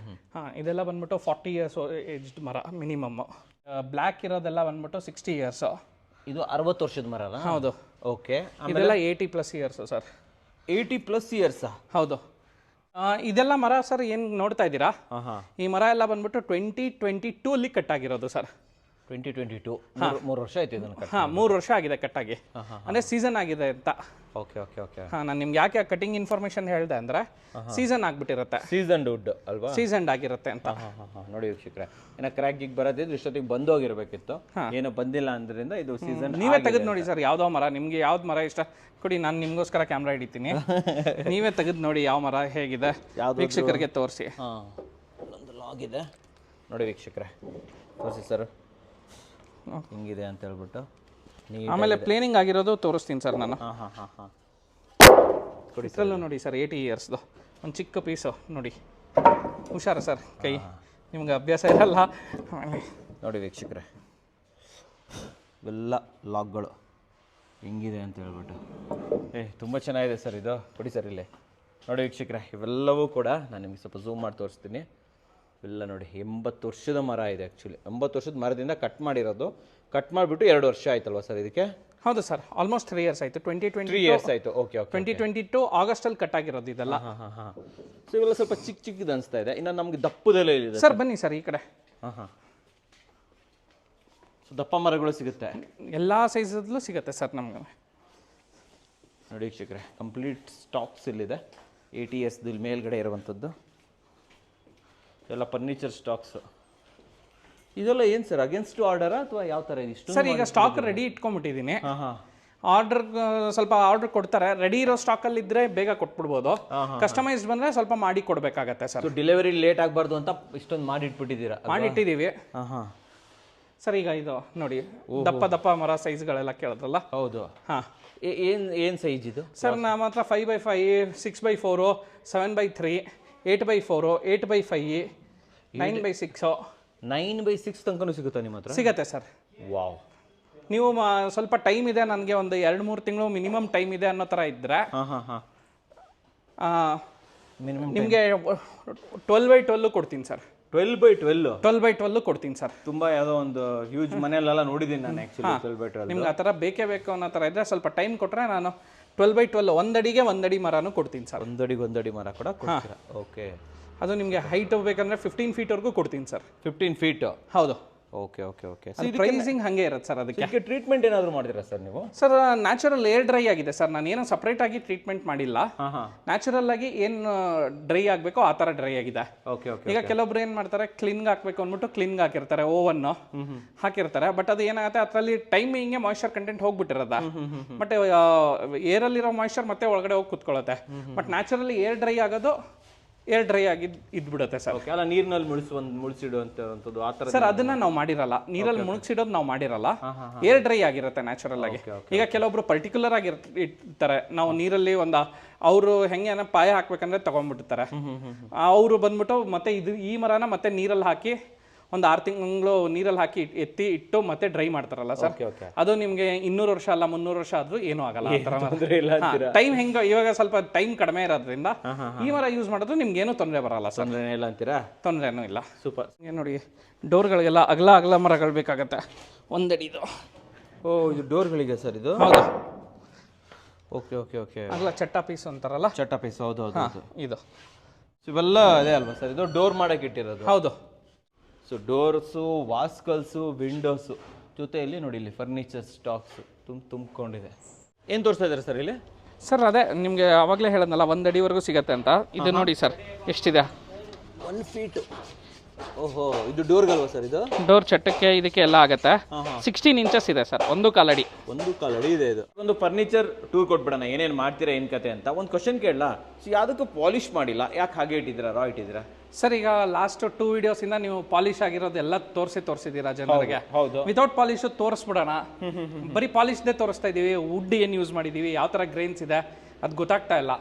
ಇದೆಲ್ಲ ಬಂದ್ಬಿಟ್ಟು 40 ಇಯರ್ಸ್ ಏಜ್ಡ್ ಮರ ಮಿನಿಮಮ್. ಬ್ಲ್ಯಾಕ್ ಇರೋದೆಲ್ಲ ಬಂದ್ಬಿಟ್ಟು 60 ಇಯರ್ಸ್. ಇದು 60 ವರ್ಷದ ಮರ ಅಲ್ಲ? ಹೌದು. ಓಕೆ. ಇದೆಲ್ಲ 80+ ಇಯರ್ಸ್ ಸರ್. 80+ ಇಯರ್ಸ್? ಹೌದು. ಇದೆಲ್ಲ ಮರ ಸರ್ ಏನು ನೋಡ್ತಾ ಇದ್ದೀರಾ, ಹಾಂ ಹಾಂ, ಈ ಮರ ಎಲ್ಲ ಬಂದ್ಬಿಟ್ಟು 2022 ಅಲ್ಲಿ ಕಟ್ಟಾಗಿರೋದು ಸರ್. 2022 ಮೂರು ವರ್ಷ ಆಯ್ತು ಇದನ್ನು ಕಟ್. 3 ವರ್ಷ ಆಗಿದೆ ಕಟ್ಟಾಗಿ, ಅಂದರೆ ಸೀಸನ್ ಆಗಿದೆ ಅಂತ. Okay okay okay. ನಾನು ನಿಮ್ಗೆ ಯಾಕೆ ಕಟಿಂಗ್ ಇನ್ಫಾರ್ಮೇಶನ್ ಹೇಳಿದೆ ಅಂದರೆ ಸೀಸನ್ ಆಗ್ಬಿಟ್ಟಿರುತ್ತೆ, ಸೀಸನ್ ವುಡ್ ಅಲ್ವಾ, ಸೀಸನ್ ಆಗಿರುತ್ತೆ ಅಂತ. ನೋಡಿ ವೀಕ್ಷಕರೇ, ಏನೋ ಕ್ರ್ಯಾಕ್ ಗಿಗ್ ಬರೋದಿದ್ರೆ ಇಷ್ಟೊತ್ತಿಗೆ ಬಂದೋಗಿರ್ಬೇಕಿತ್ತು, ಏನೋ ಬಂದಿಲ್ಲ ಅಂದ್ರಿಂದ ಇದು ಸೀಸನ್. ನೀವೇ ತೆಗೆದು ನೋಡಿ ಸರ್ ಯಾವುದೋ ಮರ ನಿಮಗೆ ಯಾವ್ದು ಮರ ಇಷ್ಟ ಕೊಡಿ, ನಾನು ನಿಮಗೋಸ್ಕರ ಕ್ಯಾಮ್ರಾ ಹಿಡಿತೀನಿ, ನೀವೇ ತೆಗೆದು ನೋಡಿ ಯಾವ ಮರ ಹೇಗಿದೆ ವೀಕ್ಷಕರಿಗೆ ತೋರಿಸಿ. ಹಾಂ, ಒಂದು ಲಾಗ್ ಇದೆ ನೋಡಿ ವೀಕ್ಷಕರೇ, ತೋರಿಸಿ ಸರ್ ಹಿಂಗಿದೆ ಅಂತ ಹೇಳ್ಬಿಟ್ಟು. ಆಮೇಲೆ ಪ್ಲೇನಿಂಗ್ ಆಗಿರೋದು ತೋರಿಸ್ತೀನಿ ಸರ್ ನಾನು. ಹಾಂ ಹಾಂ ಹಾಂ ಹಾಂ, ಇದ್ರಲ್ಲೂ ನೋಡಿ ಸರ್ 80 ಇಯರ್ಸ್ದು ಒಂದು ಚಿಕ್ಕ ಪೀಸು ನೋಡಿ. ಹುಷಾರು ಸರ್, ಕೈ ನಿಮ್ಗೆ ಅಭ್ಯಾಸ ಇರಲ್ಲ. ನೋಡಿ ವೀಕ್ಷಕರೇ, ಇವೆಲ್ಲ ಲಾಗ್ಗಳು ಹಿಂಗಿದೆ ಅಂತ ಹೇಳ್ಬಿಟ್ಟು. ತುಂಬ ಚೆನ್ನಾಗಿದೆ ಸರ್ ಇದು, ಕೊಡಿ ಸರ್ ಇಲ್ಲೇ ನೋಡಿ ವೀಕ್ಷಕರೇ. ಇವೆಲ್ಲವೂ ಕೂಡ ನಾನು ನಿಮಗೆ ಸ್ವಲ್ಪ ಝೂಮ್ ಮಾಡಿ ತೋರಿಸ್ತೀನಿ. ಇವೆಲ್ಲ ನೋಡಿ 80 ವರ್ಷದ ಮರ ಇದೆ. ಆ್ಯಕ್ಚುಲಿ 80 ವರ್ಷದ ಮರದಿಂದ ಕಟ್ ಮಾಡಿರೋದು. ಕಟ್ ಮಾಡಿಬಿಟ್ಟು 2 ವರ್ಷ ಆಯ್ತಲ್ವಾ ಸರ್ ಇದಕ್ಕೆ? ಹೌದು ಸರ್, ಆಲ್ಮೋಸ್ಟ್ 3 ಇಯರ್ಸ್ ಆಯಿತು. 3 ಇಯರ್ಸ್ ಆಯಿತು. Okay okay. 2022 ಆಗಸ್ಟಲ್ಲಿ ಕಟ್ ಆಗಿರೋದು ಇದೆಲ್ಲ. ಹಾಂ ಹಾಂ ಹಾಂ. ಸೊ ಇವೆಲ್ಲ ಸ್ವಲ್ಪ ಚಿಕ್ಕ ಚಿಕ್ಕದು ಅನಿಸ್ತಾ ಇದೆ. ಇನ್ನು ನಮಗೆ ದಪ್ಪದಲ್ಲೇ ಇದೆ ಸರ್, ಬನ್ನಿ ಸರ್ ಈ ಕಡೆ. ಹಾಂ ಹಾಂ, ಸೊ ದಪ್ಪ ಮರಗಳು ಸಿಗುತ್ತೆ, ಎಲ್ಲ ಸೈಜಲ್ಲೂ ಸಿಗುತ್ತೆ ಸರ್ ನಮ್ಗೆ. ನೋಡಿ ವೀಕ್ಷಕರೇ, ಕಂಪ್ಲೀಟ್ ಸ್ಟಾಕ್ಸ್ ಇಲ್ಲಿದೆ. 80 ಇಯರ್ಸ್ ಮೇಲ್ಗಡೆ ಇರುವಂಥದ್ದು ಎಲ್ಲ ಫರ್ನಿಚರ್ ಸ್ಟಾಕ್ಸ್. ಇದೆಲ್ಲ ಏನು ಸರ್, ಅಗೇನ್ಸ್ಟ್ ಆರ್ಡರಾ ಅಥವಾ ಯಾವ ಥರ ಇದಿಷ್ಟು? ಸರ್ ಈಗ ಸ್ಟಾಕ್ ರೆಡಿ ಇಟ್ಕೊಂಡ್ಬಿಟ್ಟಿದ್ದೀನಿ. ಹಾಂ ಹಾಂ, ಆರ್ಡರ್ ಸ್ವಲ್ಪ ಆರ್ಡರ್ ಕೊಡ್ತಾರೆ, ರೆಡಿ ಇರೋ ಸ್ಟಾಕಲ್ಲಿ ಇದ್ದರೆ ಬೇಗ ಕೊಟ್ಬಿಡ್ಬೋದು. ಕಸ್ಟಮೈಸ್ಡ್ ಬಂದರೆ ಸ್ವಲ್ಪ ಮಾಡಿ ಕೊಡಬೇಕಾಗತ್ತೆ ಸರ್. ಡೆಲಿವರಿ ಲೇಟ್ ಆಗಬಾರ್ದು ಅಂತ ಇಷ್ಟೊಂದು ಮಾಡಿಟ್ಬಿಟ್ಟಿದ್ದೀರಾ? ಮಾಡಿಟ್ಟಿದ್ದೀವಿ. ಹಾಂ ಹಾಂ ಸರ್. ಈಗ ಇದು ನೋಡಿ, ದಪ್ಪ ದಪ್ಪ ಮರ ಸೈಜ್ಗಳೆಲ್ಲ ಕೇಳಿದ್ರಲ್ಲ. ಹೌದು. ಹಾಂ, ಏನು ಸೈಜ್ ಇದು ಸರ್? ನಮ್ಮ ಹತ್ರ 5x5, 6x4, 7x3, 8x4, 8x5, 9x6. 9x6 ತನಕನೂ ಸಿಗುತ್ತಾ ನಿಮ್ಮ ಹತ್ರ? ಸಿಗತ್ತೆ ಸರ್. ವಾವ್. ನೀವು ಸ್ವಲ್ಪ ಟೈಮ್ ಇದೆ, ನನಗೆ ಒಂದು 2-3 ತಿಂಗಳು ಮಿನಿಮಮ್ ಟೈಮ್ ಇದೆ ಅನ್ನೋ ಥರ ಇದ್ದರೆ ನಿಮಗೆ 12x12 ಕೊಡ್ತೀನಿ ಸರ್. 12x12? 12x12 ಕೊಡ್ತೀನಿ ಸರ್. ತುಂಬ ಯಾವುದೋ ಒಂದು ಹ್ಯೂಜ್ ಮನೆಯಲ್ಲೆಲ್ಲ ನೋಡಿದ್ದೀನಿ ನಾನು ಆ್ಯಕ್ಚುಲಿ. 12x12 ನಿಮ್ಗೆ ಆ ಥರ ಬೇಕೇ ಬೇಕು ಅನ್ನೋ ಥರ ಇದ್ದರೆ ಸ್ವಲ್ಪ ಟೈಮ್ ಕೊಟ್ಟರೆ ನಾನು 12x12 ಒಂದಡಿಗೆ ಒಂದಡಿ ಮರನೂ ಕೊಡ್ತೀನಿ ಸರ್. ಒಂದಡಿ ಮರ ಕೂಡ ಕೊಡ್ತೀರಾ? ಓಕೆ. ಅದು ನಿಮಗೆ ಹೈಟ್ ಬೇಕಂದ್ರೆ 15 ಫೀಟ್ವರೆಗೂ ಕೊಡ್ತೀನಿ ಸರ್. 15 ಫೀಟ್? ಹೌದು. Okay okay okay. ಪ್ರೈಸಿಂಗ್ ಹಾಗೆ ಇರುತ್ತೆ ಸರ್. ಅದಕ್ಕೆ ಟ್ರೀಟ್ಮೆಂಟ್ ಏನಾದರೂ ಮಾಡಿದ್ದೀರಾ ಸರ್ ನೀವು? ಸರ್, ನ್ಯಾಚುರಲ್ ಏರ್ ಡ್ರೈ ಆಗಿದೆ ಸರ್. ನಾನು ಏನೋ ಸಪ್ರೇಟ್ ಆಗಿ ಟ್ರೀಟ್ಮೆಂಟ್ ಮಾಡಿಲ್ಲ. ನ್ಯಾಚುರಲ್ ಆಗಿ ಏನು ಡ್ರೈ ಆಗಬೇಕೋ ಆ ಥರ ಡ್ರೈ ಆಗಿದೆ. Okay okay. ಈಗ ಕೆಲವೊಬ್ರು ಏನು ಮಾಡ್ತಾರೆ, ಕ್ಲೀನ್ಗೆ ಹಾಕಬೇಕು ಅಂದ್ಬಿಟ್ಟು ಕ್ಲೀನ್ಗೆ ಹಾಕಿರ್ತಾರೆ, ಓವನ್ ಹಾಕಿರ್ತಾರೆ. ಬಟ್ ಅದು ಏನಾಗುತ್ತೆ, ಅದರಲ್ಲಿ ಟೈಮಿಂಗ್ಗೆ ಮಾಯ್ಶ್ಚರ್ ಕಂಟೆಂಟ್ ಹೋಗ್ಬಿಟ್ಟಿರೋದ. ಬಟ್ ಏರಲ್ಲಿರೋ ಮಾಯ್ಶ್ಚರ್ ಮತ್ತೆ ಒಳಗಡೆ ಹೋಗಿ ಕುತ್ಕೊಳ್ಳುತ್ತೆ. ಬಟ್ ನ್ಯಾಚುರಲಿ ಏರ್ ಡ್ರೈ ಆಗೋದು ಏರ್ ಡ್ರೈ ಆಗಿ ಇದ್ಬಿಡುತ್ತೆ ಸರ್. ಅಲ್ಲ, ನೀರಿನಲ್ಲಿ ಮುಳುಗಿಸಿಡುವಂಥದ್ದು ಆ ಥರ ಸರ್ ಅದನ್ನ ನಾವು ಮಾಡಿರಲ್ಲ. ನೀರಲ್ಲಿ ಮುಳುಗಿಸಿಡೋದು ನಾವು ಮಾಡಿರಲ್ಲ. ಏರ್ ಡ್ರೈ ಆಗಿರುತ್ತೆ ನ್ಯಾಚುರಲ್ ಆಗಿ. ಈಗ ಕೆಲವೊಬ್ರು ಪರ್ಟಿಕ್ಯುಲರ್ ಆಗಿ ಇರ್ತಾರೆ, ನಾವು ನೀರಲ್ಲಿ ಅವರು ಹೆಂಗೆ ಪಾಯ ಹಾಕ್ಬೇಕಂದ್ರೆ ತಗೊಂಡ್ಬಿಡ್ತಾರೆ. ಅವರು ಬಂದ್ಬಿಟ್ಟು ಮತ್ತೆ ಈ ಮರನ ಮತ್ತೆ ನೀರಲ್ಲಿ ಹಾಕಿ ಒಂದು 6 ತಿಂಗಳು ನೀರಲ್ಲಿ ಹಾಕಿ ಎತ್ತಿ ಇಟ್ಟು ಮತ್ತೆ ಡ್ರೈ ಮಾಡ್ತಾರಲ್ಲ ಸರ್. ಅದು ನಿಮಗೆ 200 ವರ್ಷ ಅಲ್ಲ 300 ವರ್ಷ ಆದ್ರೂ ಏನೂ ಆಗಲ್ಲ. ಟೈಮ್ ಹೆಂಗ ಇವಾಗ ಸ್ವಲ್ಪ ಟೈಮ್ ಕಡಿಮೆ ಇರೋದ್ರಿಂದ ಈ ಮರ ಯೂಸ್ ಮಾಡೋದು ನಿಮ್ಗೆ ಏನೂ ತೊಂದರೆ ಬರಲ್ಲ ಸರ್. ಇಲ್ಲ ಅಂತೀರಾ? ತೊಂದರೆನೂ ಇಲ್ಲ. ಸೂಪರ್. ನೋಡಿ, ಡೋರ್ಗಳಿಗೆಲ್ಲ ಅಗಲ ಮರಗಳು ಬೇಕಾಗತ್ತೆ. ಒಂದಡಿದು. ಓ, ಇದು ಡೋರ್ಗಳಿಗೆ ಸರ್ ಇದು? ಹೌದು. Okay okay okay. ಅಗಲ ಚಟ್ಟ ಪೀಸ್ ಅಂತಾರಲ್ಲ, ಚಟ್ಟ ಪೀಸ್. ಹೌದು ಹೌದು. ಇದು ಇವೆಲ್ಲ ಅದೇ ಅಲ್ವಾ ಸರ್? ಇದು ಡೋರ್ ಮಾಡಕ್ಕೆ ಇಟ್ಟಿರೋದು? ಹೌದು. ಸೊ ಡೋರ್ಸು, ವಾಸ್ಕಲ್ಸು, ವಿಂಡೋಸು ಜೊತೆಯಲ್ಲಿ ನೋಡಿ ಇಲ್ಲಿ ಫರ್ನಿಚರ್ ಸ್ಟಾಕ್ಸ್ ತುಂಬಿಕೊಂಡಿದೆ. ಏನು ತೋರಿಸ್ತಾ ಇದ್ದಾರೆ ಸರ್ ಇಲ್ಲಿ? ಸರ್ ಅದೇ ನಿಮಗೆ ಆವಾಗಲೇ ಹೇಳೋದಲ್ಲ, 1 ಅಡಿವರೆಗೂ ಸಿಗತ್ತೆ ಅಂತ. ಇದು ನೋಡಿ ಸರ್ ಎಷ್ಟಿದೆ, 1 ಫೀಟ್. ಓಹೋ, ಇದು ಡೋರ್ಗಲ್ವಾ ಸರ್? ಇದು ಡೋರ್ ಚಟ್ಟಕ್ಕೆ ಇದಕ್ಕೆ ಎಲ್ಲ ಆಗುತ್ತೆ. 16 ಇಂಚಸ್ ಇದೆ ಸರ್, 1.25 ಅಡಿ. 1.25 ಅಡಿ ಇದೆ ಇದು. ಒಂದು ಫರ್ನಿಚರ್ ಟೂರ್ ಕೊಟ್ಬಿಡೋಣ, ಏನೇನು ಮಾಡ್ತೀರಾ ಏನು ಕತೆ ಅಂತ. ಒಂದು ಕ್ವಶನ್ ಕೇಳಲ್ಲ, ಯಾವುದಕ್ಕೂ ಪಾಲಿಶ್ ಮಾಡಿಲ್ಲ, ಯಾಕೆ ಹಾಗೆ ಇಟ್ಟಿದ್ದೀರಾ, ರಾ ಇಟ್ಟಿದ್ದೀರಾ ಸರ್? ಈಗ ಲಾಸ್ಟ್ 2 ವಿಡಿಯೋಸ್ ಇಂದ ನೀವು ಪಾಲಿಶ್ ಆಗಿರೋದೆಲ್ಲ ತೋರಿಸಿದ್ದೀರಾ ಜನರಿಗೆ. ಹೌದು. ವಿತೌಟ್ ಪಾಲಿಶ್ ತೋರಿಸ್ಬಿಡೋಣ, ಬರೀ ಪಾಲಿಶ್ದೇ ತೋರಿಸ್ತಾ ಇದೀವಿ. ವುಡ್ ಏನು ಯೂಸ್ ಮಾಡಿದೀವಿ, ಯಾವ ತರ ಗ್ರೈನ್ಸ್ ಇದೆ ಅದು ಗೊತ್ತಾಗ್ತಾ ಇಲ್ಲ.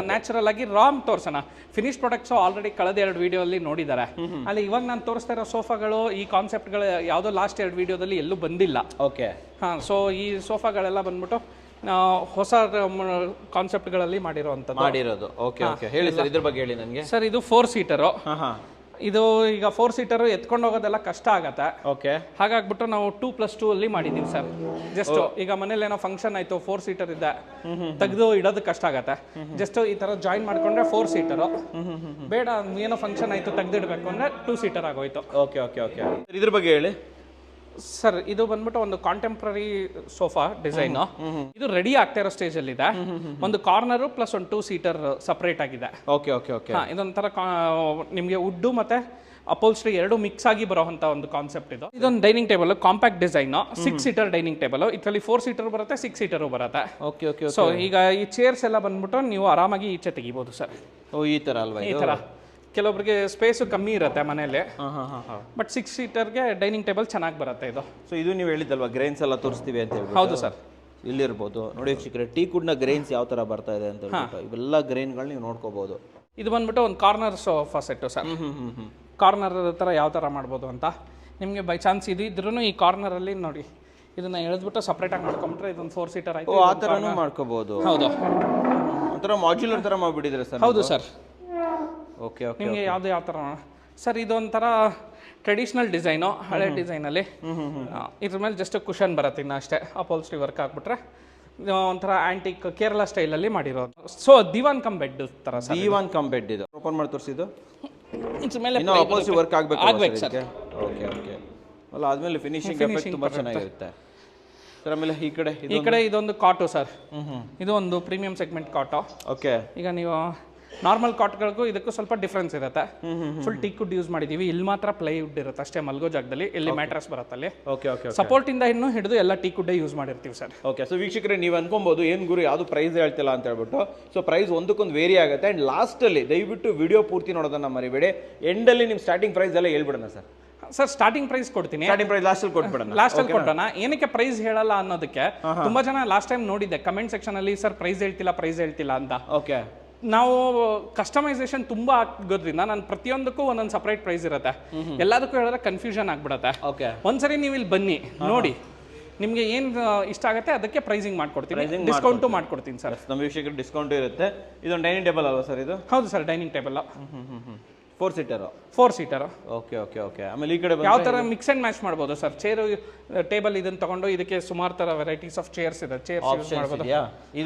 ನ್ಯಾಚುರಲ್ ಆಗಿ ರಾಮ್ ತೋರ್ಸೋಣ. ಫಿನಿಶ್ ಪ್ರಾಡಕ್ಟ್ಸ್ ಆಲ್ರೆಡಿ ಕಳೆದ 2 ವಿಡಿಯೋ ಅಲ್ಲಿ ನೋಡಿದ್ದಾರೆ. ಅಲ್ಲಿ ಇವಾಗ ನಾನು ತೋರಿಸ್ತಾ ಇರೋ ಸೋಫಾಗಳು, ಈ ಕಾನ್ಸೆಪ್ಟ್ಗಳು ಯಾವುದೋ ಲಾಸ್ಟ್ 2 ವಿಡಿಯೋದಲ್ಲಿ ಎಲ್ಲೂ ಬಂದಿಲ್ಲ. ಓಕೆ. ಸೊ ಈ ಸೋಫಾಗಳೆಲ್ಲ ಬಂದ್ಬಿಟ್ಟು ಹೊಸ ಕಾನ್ಸೆಪ್ಟ್ಗಳಲ್ಲಿ ಮಾಡಿರೋದು. Okay okay. ಹೇಳಿ ಸರ್, ಇದ್ರ ಬಗ್ಗೆ ಹೇಳಿ ನನಗೆ. ಸರ್ ಇದು 4 ಸೀಟರು. ಇದು ಈಗ 4 ಸೀಟರ್ ಎತ್ಕೊಂಡು ಹೋಗೋದೆಲ್ಲ ಕಷ್ಟ ಆಗತ್ತೆ. ಓಕೆ, ಹಾಗಾಗ್ಬಿಟ್ಟು ನಾವು 2+2 ಅಲ್ಲಿ ಮಾಡಿದೀವಿ ಸರ್. ಜಸ್ಟ್ ಈಗ ಮನೇಲಿ ಏನೋ ಫಂಕ್ಷನ್ ಆಯ್ತು, 4 ಸೀಟರ್ ಇದೆ, ತೆಗೆದು ಇಡೋದಕ್ಕೆ ಕಷ್ಟ ಆಗತ್ತೆ. ಜಸ್ಟ್ ಈ ತರ ಜಾಯಿನ್ ಮಾಡ್ಕೊಂಡ್ರೆ 4 ಸೀಟರು. ಬೇಡ ಏನೋ ಫಂಕ್ಷನ್ ಆಯ್ತು ತೆಗೆದಿಡ್ಬೇಕು ಅಂದ್ರೆ 2 ಸೀಟರ್ ಆಗೋಯ್ತು. Okay okay okay. ಇದ್ರ ಬಗ್ಗೆ ಹೇಳಿ ಸರ್. ಇದು ಬಂದ್ಬಿಟ್ಟು ಒಂದು ಕಾಂಟೆಂಪ್ರರಿ ಸೋಫಾ ಡಿಸೈನ್. ಇದು ರೆಡಿ ಆಗ್ತಾ ಇರೋ ಸ್ಟೇಜ್ ಅಲ್ಲಿ ಇದೆ. ಒಂದು ಕಾರ್ನರ್ ಪ್ಲಸ್ ಒಂದು 2 ಸೀಟರ್ ಸಪರೇಟ್ ಆಗಿದೆ. Okay okay okay. ಇದೊಂಥರ ನಿಮಗೆ ವುಡ್ ಮತ್ತೆ ಅಪೋಲ್ಸ್ಟ್ರಿ ಎರಡು ಮಿಕ್ಸ್ ಆಗಿ ಬರೋಂಥ ಒಂದು ಕಾನ್ಸೆಪ್ಟ್ ಇದು. ಇದೊಂದು dining table, compact design, 6 seater dining table. ಇದರಲ್ಲಿ 4 ಸೀಟರ್ ಬರುತ್ತೆ, 6 ಸೀಟರ್ ಬರುತ್ತೆ. Okay okay. ಸೊ ಈಗ ಈ ಚೇರ್ಸ್ ಎಲ್ಲ ಬಂದ್ಬಿಟ್ಟು ನೀವು ಆರಾಮಾಗಿ ಈಚೆ ತೆಗಿಬಹುದು ಸರ್. ಓ ಈ ತರ ಅಲ್ವಾ? ಈ ತರ ಕೆಲವೊಬ್ಬರಿಗೆ ಸ್ಪೇಸು ಕಮ್ಮಿ ಇರುತ್ತೆ ಮನೇಲಿ, ಬಟ್ 6 ಸೀಟರ್ಗೆ ಡೈನಿಂಗ್ ಟೇಬಲ್ ಚೆನ್ನಾಗಿ ಬರುತ್ತೆ ಇದು. ಸೊ ಇದು ನೀವು ಹೇಳಿದ್ದಲ್ವಾ ಗ್ರೈನ್ಸ್ ಎಲ್ಲ ತೋರಿಸ್ತೀವಿ ಅಂತ ಹೇಳಿ? ಹೌದು ಸರ್. ಇಲ್ಲಿರ್ಬೋದು ನೋಡಿ ವೀಕ್ಷಕರೇ, ಟೀ ಕುಡ್ನ ಗ್ರೈನ್ಸ್ ಯಾವ ತರ ಬರ್ತಾ ಇದೆ ಅಂತ ಹೇಳ್ಬಿಟ್ಟು ಇವೆಲ್ಲ ಗ್ರೈನ್ಗಳು ನೀವು ನೋಡ್ಕೋಬಹುದು. ಇದು ಬಂದ್ಬಿಟ್ಟು ಒಂದು corner sofa set sir. Corner ಥರ ಯಾವ ಥರ ಮಾಡ್ಬೋದು ಅಂತ ನಿಮಗೆ ಬೈ ಚಾನ್ಸ್ ಇದ್ರೂ ಈ ಕಾರ್ನರಲ್ಲಿ ನೋಡಿ ಇದನ್ನ ಎಳೆದ್ಬಿಟ್ಟು ಸಪ್ರೇಟಾಗಿ ಮಾಡ್ಕೊಂಡ್ರೆ ಇದೊಂದು 4 ಸೀಟರ್ ಆಯ್ತು. ಆ ಥರನೂ ಮಾಡ್ಕೋಬಹುದು. ಹೌದು, ಒಂಥರ ಮಾಡ್ಯುಲರ್ ಥರ ಮಾಡಿಬಿಟ್ಟಿದ್ರೆ ಸರ್? ಹೌದು ಸರ್. Okay okay. ನಿಮಗೆ ಯಾವುದು ಯಾವ ಥರ ಸರ್? ಇದೊಂಥರ ಟ್ರೆಡಿಷ್ನಲ್ ಡಿಸೈನು, ಹಳೆ ಡಿಸೈನಲ್ಲಿ. ಇದ್ರ ಮೇಲೆ ಜಸ್ಟ್ ಕುಷನ್ ಬರುತ್ತೆ ಇನ್ನು ಅಷ್ಟೇ. ಅಪೋಲ್ಸ್ಟ್ರಿ ವರ್ಕ್ ಹಾಕ್ಬಿಟ್ರೆ ಒಂಥರ ಆಂಟಿಕ್ ಕೇರಳ ಸ್ಟೈಲಲ್ಲಿ ಮಾಡಿರೋದು. ಸೊ ದಿವಾನ್ ಕಮ್ ಬೆಡ್ ಥರ ಸರ್. ದಿವಾನ್ ಕಮ್ ಬೆಡ್ ಇದು ಓಪನ್ ಮಾಡಿ ತೋರಿಸಿದ್ದು. ಇದ್ರ ಮೇಲೆ ಇನ್ನೂ ಅಪೋಲ್ಸ್ಟ್ರಿ ವರ್ಕ್ ಆಗಬೇಕು ಸರ್. Okay okay. ಅಲ್ಲ ಆದ್ಮೇಲೆ ಫಿನಿಶಿಂಗ್ ಎಫೆಕ್ಟ್ ತುಂಬಾ ಚೆನ್ನಾಗಿರುತ್ತೆ ಸರ್. ಆಮೇಲೆ ಈ ಕಡೆ ಇದೊಂದು ಕಾಟು ಸರ್. ಇದು ಒಂದು ಪ್ರೀಮಿಯಂ ಸೆಗ್ಮೆಂಟ್ ಕಾಟು. ಓಕೆ. ಈಗ ನೀವು ನಾರ್ಮಲ್ ಕಾಟ್ಗಳಿಗೂ ಇದಕ್ಕೂ ಸ್ವಲ್ಪ ಡಿಫ್ರೆನ್ಸ್ ಇರುತ್ತೆ. ಫುಲ್ ಟೀಕ್ ವುಡ್ ಯೂಸ್ ಮಾಡಿದೀವಿ. ಇಲ್ಲಿ ಮಾತ್ರ ಪ್ಲೈವುಡ್ ಇರುತ್ತೆ ಅಷ್ಟೇ ಮಲ್ಗೋ ಜಾಗದಲ್ಲಿ. ಇಲ್ಲಿ ಮ್ಯಾಟ್ರಸ್ ಬರುತ್ತೆ ಅಲ್ಲಿ. Okay okay. ಸಪೋರ್ಟ್ ಇಂದ ಇನ್ನು ಹಿಡಿದು ಎಲ್ಲ ಟೀಕ್ ವುಡ್ ಯೂಸ್ ಮಾಡಿರ್ತೀವಿ ಸರ್. ಓಕೆ. ಸೊ ವೀಕ್ಷಕರೇ, ನೀವು ಅನ್ಕೊಬಹುದು ಏನು ಗುರು ಯಾವುದು ಪ್ರೈಸ್ ಹೇಳ್ತಿಲ್ಲ ಅಂತ ಹೇಳ್ಬಿಟ್ಟು. ಸೊ ಪ್ರೈಸ್ ಒಂದಕ್ಕೊಂದು ವೇರಿ ಆಗುತ್ತೆ. ಅಂಡ್ ಲಾಸ್ಟಲ್ಲಿ ದಯವಿಟ್ಟು ವಿಡಿಯೋ ಪೂರ್ತಿ ನೋಡೋದನ್ನ ಮರಿಬೇಡಿ. ಎಂಡಲ್ಲಿ ನಿಮ್ಮ ಸ್ಟಾರ್ಟಿಂಗ್ ಪ್ರೈಸ್ ಎಲ್ಲ ಹೇಳ್ಬಿಡೋಣ ಸರ್. ಸರ್ ಸ್ಟಾರ್ಟಿಂಗ್ ಪ್ರೈಸ್ ಕೊಡ್ತೀನಿ. ಸ್ಟಾರ್ಟಿಂಗ್ ಪ್ರೈಸ್ ಲಾಸ್ಟಲ್ಲಿ ಕೊಟ್ಬಿಡೋಣ. ಲಾಸ್ಟಲ್ಲಿ ಕೊಟ್ಟೋಣ. ಏನಕ್ಕೆ ಪ್ರೈಸ್ ಹೇಳಲ್ಲ ಅನ್ನೋದಕ್ಕೆ ತುಂಬಾ ಜನ ಲಾಸ್ಟ್ ಟೈಮ್ ನೋಡಿದ್ದೆ ಕಮೆಂಟ್ ಸೆಕ್ಷನ್ ಅಲ್ಲಿ, ಸರ್ ಪ್ರೈಸ್ ಹೇಳ್ತಿಲ್ಲ ಅಂತ. ಓಕೆ. ನಾವು ಕಸ್ಟಮೈಸೇಷನ್ ತುಂಬಾ ಆಗೋದ್ರಿಂದ ನಾನು ಪ್ರತಿಯೊಂದಕ್ಕೂ ಒಂದೊಂದು ಸಪರೇಟ್ ಪ್ರೈಸ್ ಇರುತ್ತೆ. ಎಲ್ಲದಕ್ಕೂ ಹೇಳಿದ್ರೆ ಕನ್ಫ್ಯೂಷನ್ ಆಗ್ಬಿಡತ್ತೆ. ಓಕೆ. ಒಂದ್ಸರಿ ನೀವು ಇಲ್ಲಿ ಬನ್ನಿ ನೋಡಿ, ನಿಮಗೆ ಏನು ಇಷ್ಟ ಆಗುತ್ತೆ ಅದಕ್ಕೆ ಪ್ರೈಸಿಂಗ್ ಮಾಡ್ಕೊಡ್ತೀನಿ, ಡಿಸ್ಕೌಂಟು ಮಾಡ್ಕೊಡ್ತೀನಿ ಸರ್. ನಮ್ಮ ವೀಕ್ಷಕರಿಗೆ ಡಿಸ್ಕೌಂಟ್ ಇರುತ್ತೆ. ಇದೊಂದು ಡೈನಿಂಗ್ ಟೇಬಲ್ ಅಲ್ವಾ ಸರ್ ಇದು? ಹೌದು sir, dining table 4 seater. 4 seater. Okay okay okay. ಆಮೇಲೆ ಈ ಕಡೆ ಯಾವ ತರ ಮಿಕ್ಸ್ ಅಂಡ್ ಮ್ಯಾಚ್ ಮಾಡ್ಬೋದು ಸರ್. ಚೇರು ಟೇಬಲ್ ಇದನ್ನ ತಗೊಂಡು ಇದಕ್ಕೆ ಸುಮಾರು ತರ ವೆರೈಟೀಸ್ ಆಫ್ ಚೇರ್ಸ್ ಇದೆ. ಚೇರ್ಸ್ ಯೂಸ್ ಮಾಡ್ಬೋದು.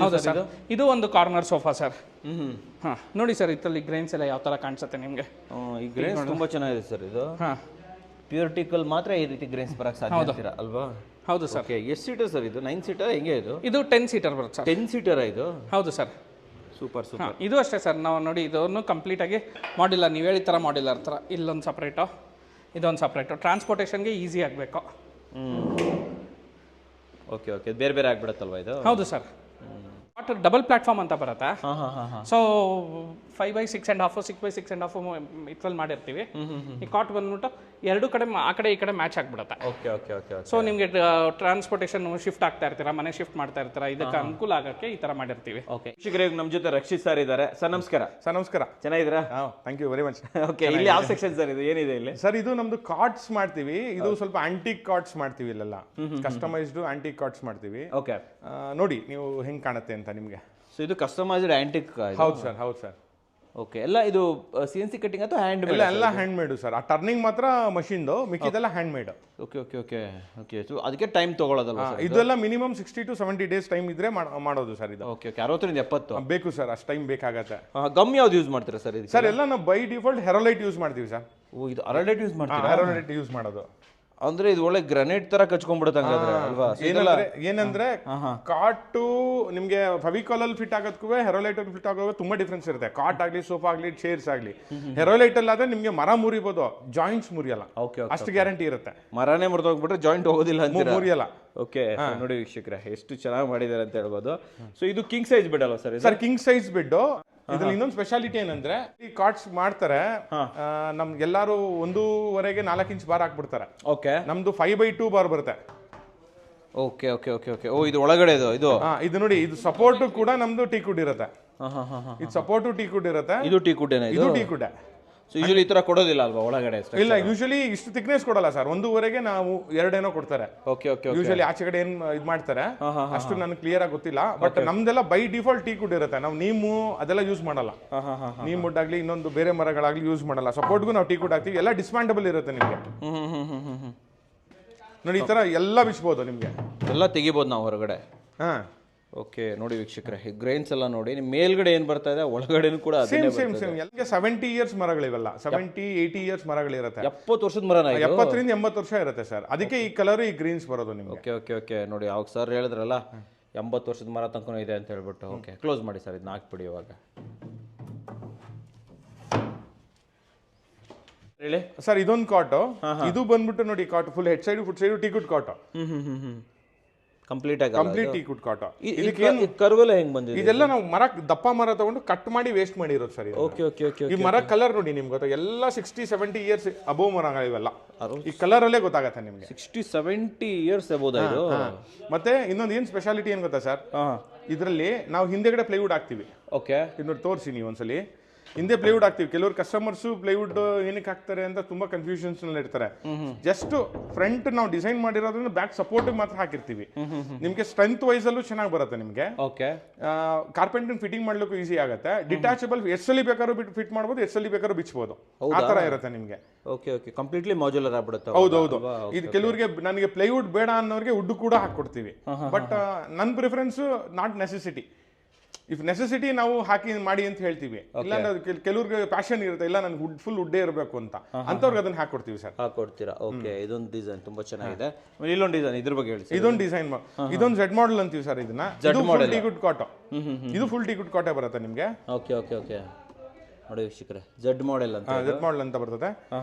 ಹೌದು ಸರ್. ಇದು ಒಂದು ಕಾರ್ನರ್ ಸೋಫಾ ಸರ್. ನೋಡಿ ಸರ್, ಇದರಲ್ಲಿ ಗ್ರೈನ್ಸ್ ಎಲ್ಲ ಯಾವ ತರ ಕಾಣಿಸುತ್ತೆ ನಿಮಗೆ. ಈ ಗ್ರೈನ್ಸ್ ತುಂಬಾ ಚೆನ್ನಾಗಿದೆ ಸರ್. ಇದು ಪ್ಯೂರಿಟಿಕಲ್ ಮಾತ್ರ ಈ ರೀತಿ ಗ್ರೈನ್ಸ್ ಬರಕ್ಕೆ ಸಾಧ್ಯ ಅಂತೀರಾ ಅಲ್ವಾ? ಹೌದು ಸರ್. ಓಕೆ. ಎಷ್ಟು ಸೀಟರ್ ಸರ್ ಇದು? 9 ಸೀಟರ್ ಹೆಂಗೆ ಇದು? ಇದು 10 ಸೀಟರ್ ಬರುತ್ತೆ ಸರ್. 10 ಸೀಟರ್ ಇದು? ಹೌದು ಸರ್. Super super. ಇದು ಅಷ್ಟೇ ಸರ್. ನಾವು ನೋಡಿ ಇದನ್ನು ಕಂಪ್ಲೀಟ್ ಆಗಿ ಮಾಡಿಲ್ಲ, ನೀವು ಹೇಳಿದ ಥರ ಮಾಡಿಲ್ಲ ಥರ. ಇಲ್ಲೊಂದು ಸಪ್ರೇಟು, ಇದೊಂದು ಸಪ್ರೇಟು. ಟ್ರಾನ್ಸ್ಪೋರ್ಟೇಷನ್ಗೆ ಈಸಿ ಆಗಬೇಕು. Okay okay. ಬೇರೆ ಬೇರೆ ಆಗ್ಬಿಡುತ್ತಲ್ವಾ ಇದು? ಹೌದು ಸರ್. ಡಬಲ್ ಪ್ಲಾಟ್ಫಾರ್ಮ್ ಅಂತ ಬರುತ್ತೆ. ಸೊ 5x6.5 6x6.5 ಇದ್ರಲ್ಲಿ ಮಾಡಿರ್ತೀವಿ. ಈ ಕಾಟ್ ಬಂದ್ಬಿಟ್ಟು ಎರಡು ಕಡೆ ಆ ಕಡೆ ಈ ಕಡೆ ಮ್ಯಾಚ್ ಆಗ್ಬಿಡುತ್ತೆ. Okay okay okay. ಸೊ ನಿಮಗೆ ಟ್ರಾನ್ಸ್ಪೋರ್ಟೇಷನ್ ಶಿಫ್ಟ್ ಆಗ್ತಾ ಇರ್ತೀರಾ, ಮನೆ ಶಿಫ್ಟ್ ಮಾಡ್ತಾ ಇರ್ತೀರಾ, ಇದಕ್ಕೆ ಅನುಕೂಲ ಆಗಕ್ಕೆ ಈ ತರ ಮಾಡಿರ್ತೀವಿ. ಓಕೆ. ಶಿಕ್ಷಕರೇ, ನಮ್ಮ ಜೊತೆ ರಕ್ಷಿತ್ ಸರ್ ಇದ್ದಾರೆ. ಸರ್ ನಮಸ್ಕಾರ. ಸರ್ ನಮಸ್ಕಾರ. ಚೆನ್ನಾಗಿದ್ದೀರಾ? Thank you very much. Okay. ಇಲ್ಲಿ ಯಾವ ಸೆಕ್ಷನ್ ಸರ್ ಇದು? ಏನಿದೆ ಇಲ್ಲಿ? ಸರ್ ಇದು ನಮ್ದು ಕಾರ್ಡ್ಸ್ ಮಾಡ್ತೀವಿ. ಇದು ಸ್ವಲ್ಪ ಆಂಟಿಕ್ ಕಾರ್ಡ್ಸ್ ಮಾಡ್ತೀವಿ. ಇಲ್ಲೆಲ್ಲ ಕಸ್ಟಮೈಸ್ಡ್ ಆಂಟಿಕ್ ಕಾರ್ಡ್ಸ್ ಮಾಡ್ತೀವಿ. ಓಕೆ. ನೋಡಿ ನೀವು ಹೆಂಗ್ ಕಾಣುತ್ತೆ ಅಂತ ನಿಮ್ಗೆ. ಸೊ ಇದು ಕಸ್ಟಮೈಸ್ಡ್ ಆಂಟಿಕ್? ಹೌದು ಸರ್, ಹೌದು ಸರ್. ಓಕೆ. ಎಲ್ಲ ಇದು CNC ಕಟ್ಟಿಂಗ್ ಅಥವಾ ಹ್ಯಾಂಡ್ ಮೇಡ್? ಎಲ್ಲ ಹ್ಯಾಂಡ್ ಮೇಡ್ ಸರ್. ಆ ಟರ್ನಿಂಗ್ ಮಾತ್ರ ಮಷಿನ್ದು, ಮಿಕ್ಕಿದೆಲ್ಲ hand made. Okay okay okay okay. So ಅದಕ್ಕೆ ಟೈಮ್ ತಗೊಳ್ಳೋದಲ್ಲ ಸರ್? ಇದೆಲ್ಲ ಮಿನಿಮಮ್ 60 to 70 ಡೇಸ್ ಟೈಮ್ ಇದ್ರೆ ಮಾಡೋದು ಸರ್ ಇದು. Okay okay. 60 ರಿಂದ 70 ಬೇಕು ಸರ್, ಅಷ್ಟು ಟೈಮ್ ಬೇಕಾಗತ್ತೆ. ಗಮ್ ಯಾವ್ದು ಯೂಸ್ ಮಾಡ್ತೀರಾ ಸರ್ ಇದು? ಸರ್ ಎಲ್ಲ ನಾವು ಬೈ ಡಿಫಾಲ್ಟ್ ಹೆರೋಲೈಟ್ ಯೂಸ್ ಮಾಡ್ತೀವಿ ಸರ್. ಓ, ಇದು ಅರಲೈಟ್ ಯೂಸ್ ಮಾಡ್ತೀರಾ? ಹೆರೋಲೈಟ್ ಯೂಸ್ ಮಾಡೋದು ಅಂದ್ರೆ ಇದು ಒಳ್ಳೆ ಗ್ರಾನೈಟ್ ತರ ಕಚ್ಕೊಂಡ್ಬಿಡುತ್ತೆ ಹಂಗಾದ್ರೆ ಅಲ್ವಾ? ಏನಂದ್ರೆ ಕಾಟು ನಿಮ್ಗೆ ಫವಿಕಾಲ್ ಅಲ್ಲಿ ಫಿಟ್ ಆಗೋದಕ್ಕೂ ಹೆರೋಲೈಟ್ ಅಲ್ಲಿ ಫಿಟ್ ಆಗೋದು ತುಂಬಾ ಡಿಫ್ರೆನ್ಸ್ ಇರುತ್ತೆ. ಕಾಟ್ ಆಗ್ಲಿ, ಸೋಫಾ ಆಗ್ಲಿ, ಚೇರ್ಸ್ ಆಗ್ಲಿ. ಹೆರೋಲೈಟ್ ಅಲ್ಲಿ ಆದ್ರೆ ನಿಮ್ಗೆ ಮರ ಮುರಿಬಹುದು, ಜಾಯಿಂಟ್ಸ್ ಮುರಿಯಲ್ಲ. ಅಷ್ಟು ಗ್ಯಾರಂಟಿ ಇರುತ್ತೆ. ಮರನೇ ಮುರಿದೋಗ್ಬಿಟ್ರೆ ಜಾಯಿಂಟ್ ಹೋಗೋದಿಲ್ಲ ಅಂತ ಮುರಿಯಲ್ಲ. ಓಕೆ. ನೋಡಿ ವೀಕ್ಷಕರೇ, ಎಷ್ಟು ಚೆನ್ನಾಗಿ ಮಾಡಿದ್ದಾರೆ ಅಂತ ಹೇಳ್ಬೋದು. ಸೊ ಇದು ಕಿಂಗ್ ಸೈಜ್ ಬೆಡ್ ಅಲ್ವಾ sir? Sir king size bed. ಇದ್ರಲ್ಲಿ ಇನ್ನೊಂದು ಸ್ಪೆಷಾಲಿಟಿ ಏನಂದ್ರೆ ಈ ಕಾರ್ಡ್ಸ್ ಮಾಡ್ತಾರೆ, ನಮ್ಗೆ ಎಲ್ಲಾರು 1.5 ಇಂಚ್ ಬಾರ್ ಹಾಕ್ಬಿಡ್ತಾರೆ. ಓಕೆ. ನಮ್ದು 5/2 ಬಾರ್ ಬರುತ್ತೆ. Okay okay okay okay. ಓ, ಇದು ಒಳಗಡೆ ಇದು ನೋಡಿ, ಇದು ಸಪೋರ್ಟ್ ಕೂಡ ನಮ್ದು ಟೀಕ್ ವುಡ್ ಇರುತ್ತೆ. ಇದು ಸಪೋರ್ಟ್ ಟೀಕ್ ವುಡ್ ಇರುತ್ತೆ. ಇದು ಟೀಕ್ ವುಡ್? ಇದು ಟೀಕ್ ವುಡ್. ಸೊ ಯೂಶಲಿ ಈ ತರ ಕೊಡೋದಿಲ್ಲ ಅಲ್ವಾ ಒಳಗಡೆ? ಇಲ್ಲ, ಯೂಶಲಿ ಇಷ್ಟು ಥಿಕ್ನೆಸ್ ಕೊಡಲ್ಲ ಸರ್. 1.5ಗೆ ನಾವು 2 ಕೊಡ್ತಾರೆ. Okay okay. ಯೂಶಲಿ ಆಚೆ ಕಡೆ ಏನ್ ಇದು ಮಾಡ್ತಾರೆ ಅಷ್ಟು ನನಗೆ ಕ್ಲಿಯರ್ ಆಗಿ ಗೊತ್ತಿಲ್ಲ. ಬಟ್ ನಮ್ದೆಲ್ಲ ಬೈ ಡಿಫಾಲ್ಟ್ ಟೀಕ್ ವುಡ್ ಇರುತ್ತೆ. ನಾವು ನೀಮು ಅದೆಲ್ಲ ಯೂಸ್ ಮಾಡಲ್ಲ. ನೀಮ್ ವುಡ್ ಆಗ್ಲಿ ಇನ್ನೊಂದು ಬೇರೆ ಮರಗಳಾಗ್ಲಿ ಯೂಸ್ ಮಾಡಲ್ಲ. ಸಪೋರ್ಟ್ಗೂ ನಾವು ಟೀಕ್ ವುಡ್ ಹಾಕ್ತೀವಿ. ಎಲ್ಲ ಡಿಸ್ಮ್ಯಾಂಟಬಲ್ ಇರುತ್ತೆ ನಿಮಗೆ. ನೋಡಿ ಈ ತರ ಎಲ್ಲ ಬಿಚ್ಬೋದು ನಿಮ್ಗೆ, ಎಲ್ಲ ತೆಗಿಬೋದು ನಾವು ಹೊರಗಡೆ. ಓಕೆ ನೋಡಿ ವೀಕ್ಷಕರೇ, ಗ್ರೈನ್ಸ್ ಎಲ್ಲ ನೋಡಿ. ನಿಮ್ಮ ಮೇಲ್ಗಡೆ ಏನ್ ಬರ್ತಾ ಇದೆ ಒಳಗಡೆನೂ ಕೂಡ ಸೇಮ್ ಎಲ್ಲ 70 ಇಯರ್ಸ್ ಮರಗಳಿವೆಲ್ಲ. 70-80 ಇಯರ್ಸ್ ಮರಗಳಿರುತ್ತೆ. 70 ವರ್ಷದ ಮರನ? 70ರಿಂದ 80 ವರ್ಷ ಇರುತ್ತೆ ಸರ್. ಅದಕ್ಕೆ ಈ ಕಲರ್ ಈ ಗ್ರೀನ್ಸ್ ಬರೋದು ನಿಮ್ಗೆ. Okay okay okay. ನೋಡಿ ಅವಾಗ ಸರ್ ಹೇಳಿದ್ರಲ್ಲ 80 ವರ್ಷದ ಮರ ತನಕ ಇದೆ ಅಂತ ಹೇಳ್ಬಿಟ್ಟು. ಓಕೆ, ಕ್ಲೋಸ್ ಮಾಡಿ ಸರ್, ಇದನ್ನ ಹಾಕ್ಬಿಡಿ ಇವಾಗ. ಹೇಳಿ ಸರ್. ಇದೊಂದು ಕಾಟು. ಇದು ಬಂದ್ಬಿಟ್ಟು ನೋಡಿ cot full head side foot side teak wood cot. Complete ಟೀಕುಡ್ ಕಾಟು. ಕರ್ವೆಲ್ಲ ಹೆಂಗ್ ಬಂದಿದೆ? ಇದೆಲ್ಲ ನಾವು ಮರ ದಪ್ಪ ಮರ ತಗೊಂಡು ಕಟ್ ಮಾಡಿ ವೇಸ್ಟ್ ಮಾಡಿರೋದು ಸರ್. Okay okay okay. ಈ ಮರ ಕಲರ್ ನೋಡಿ ನಿಮ್ಗೆ ಗೊತ್ತಾ, ಎಲ್ಲ 60-70 ಇಯರ್ಸ್ ಅಬೋವ್ ಮರಗಳಿವೆಲ್ಲ. ಈ ಕಲರ್ ಅಲ್ಲೇ ಗೊತ್ತಾಗತ್ತೆ ನಿಮ್ಗೆ. 60-70 ಇಯರ್ಸ್ ಅಬೋದ ಇದು. ಮತ್ತೆ ಇನ್ನೊಂದು ಏನ್ ಸ್ಪೆಷಾಲಿಟಿ ಏನ್ ಗೊತ್ತಾ ಸರ್, ಇದರಲ್ಲಿ ನಾವು ಹಿಂದೆಗಡೆ ಪ್ಲೈವುಡ್ ಹಾಕ್ತಿವಿ. ಓಕೆ, ಇನ್ನೊಂದು ತೋರಿಸಿ ನೀವು ಒಂದ್ಸಲಿ. ಹಿಂದೆ ಪ್ಲೈವುಡ್ ಹಾಕ್ತಿವಿ. ಕೆಲವರು ಕಸ್ಟಮರ್ಸ್ ಪ್ಲೈವುಡ್ ಏನಕ್ಕೆ ಹಾಕ್ತಾರೆ ಅಂತ ತುಂಬಾ ಕನ್ಫ್ಯೂಷನ್ಸ್ ನಲ್ಲಿ ಇರ್ತಾರೆ. ಜಸ್ಟ್ ಫ್ರಂಟ್ ನಾವು ಡಿಸೈನ್ ಮಾಡಿರೋದ್ರಿಂದ ಬ್ಯಾಕ್ ಸಪೋರ್ಟ್ ಮಾತ್ರ ಹಾಕಿರ್ತೀವಿ. ನಿಮ್ಗೆ ಸ್ಟ್ರೆಂತ್ ವೈಸ್ ಅಲ್ಲೂ ಚೆನ್ನಾಗಿ ಬರುತ್ತೆ ನಿಮ್ಗೆ. ಓಕೆ, ಕಾರ್ಪೆಂಟರ್ ಫಿಟ್ಟಿಂಗ್ ಮಾಡ್ಲಿಕ್ಕೂ ಈಸಿ ಆಗುತ್ತೆ. ಡಿಟ್ಯಾಚಬಲ್ ಎಷ್ಟಲ್ಲಿ ಬೇಕಾದ್ರೂ ಫಿಟ್ ಮಾಡ್ಬೋದು, ಎಷ್ಟಲ್ಲಿ ಬೇಕಾದ್ರೂ ಬಿಚ್ಚಬಹುದು. ಆ ತರ ಇರುತ್ತೆ ನಿಮ್ಗೆ. Okay okay. ಕಂಪ್ಲೀಟ್ಲಿ ಮಾಡ್ಯುಲರ್ ಆಗ್ಬಿಡುತ್ತೆ. ಹೌದೌದು. ಇದು ಕೆಲವರಿಗೆ ನನಗೆ ಪ್ಲೈವುಡ್ ಬೇಡ ಅನ್ನೋರಿಗೆ ವುಡ್ ಕೂಡ ಹಾಕೊಡ್ತೀವಿ. ಬಟ್ ನನ್ನ preference not necessity. If necessity ನಾವು ಹಾಕಿ ಮಾಡಿ ಅಂತ ಹೇಳ್ತೀವಿ. ಇಲ್ಲಾಂದ್ರೆ ಕೆಲವ್ರಿಗೆ ಪ್ಯಾಷನ್ ಇರುತ್ತೆ, ಇಲ್ಲ ನನ್ಗೆ ಫುಲ್ ವುಡ್ಡೇ ಇರಬೇಕು ಅಂತ, ಅಂತವ್ರಿಗೆ ಅದನ್ನ ಹಾಕೊಡ್ತೀವಿ ಸರ್. ಹಾಕೊಡ್ತೀರಾ? ಓಕೆ. ಇದೊಂದು ಡಿಸೈನ್ ತುಂಬಾ ಚೆನ್ನಾಗಿದೆ. ಇಲ್ಲೊಂದು ಡಿಸೈನ್, ಇದ್ರ ಬಗ್ಗೆ ಹೇಳಿ. ಇದೊಂದು ಡಿಸೈನ್, ಇದೊಂದು ಝೆಡ್ ಮಾಡೆಲ್ ಅಂತೀವಿ ಸರ್. ಇದನ್ನ ಟೀ ಗುಡ್ ಕಾಟೋ. ಇದು ಫುಲ್ ಟೀ ಗುಡ್ ಕಾಟೇ ಬರುತ್ತೆ ನಿಮ್ಗೆ. Okay okay okay. ನೋಡಿ ವೀಕ್ಷಕರೇ, ಝೆಡ್ ಮಾಡೆಲ್ ಅಂತ, ಝೆಡ್ ಮಾಡೆಲ್ ಅಂತ ಬರ್ತದೆ.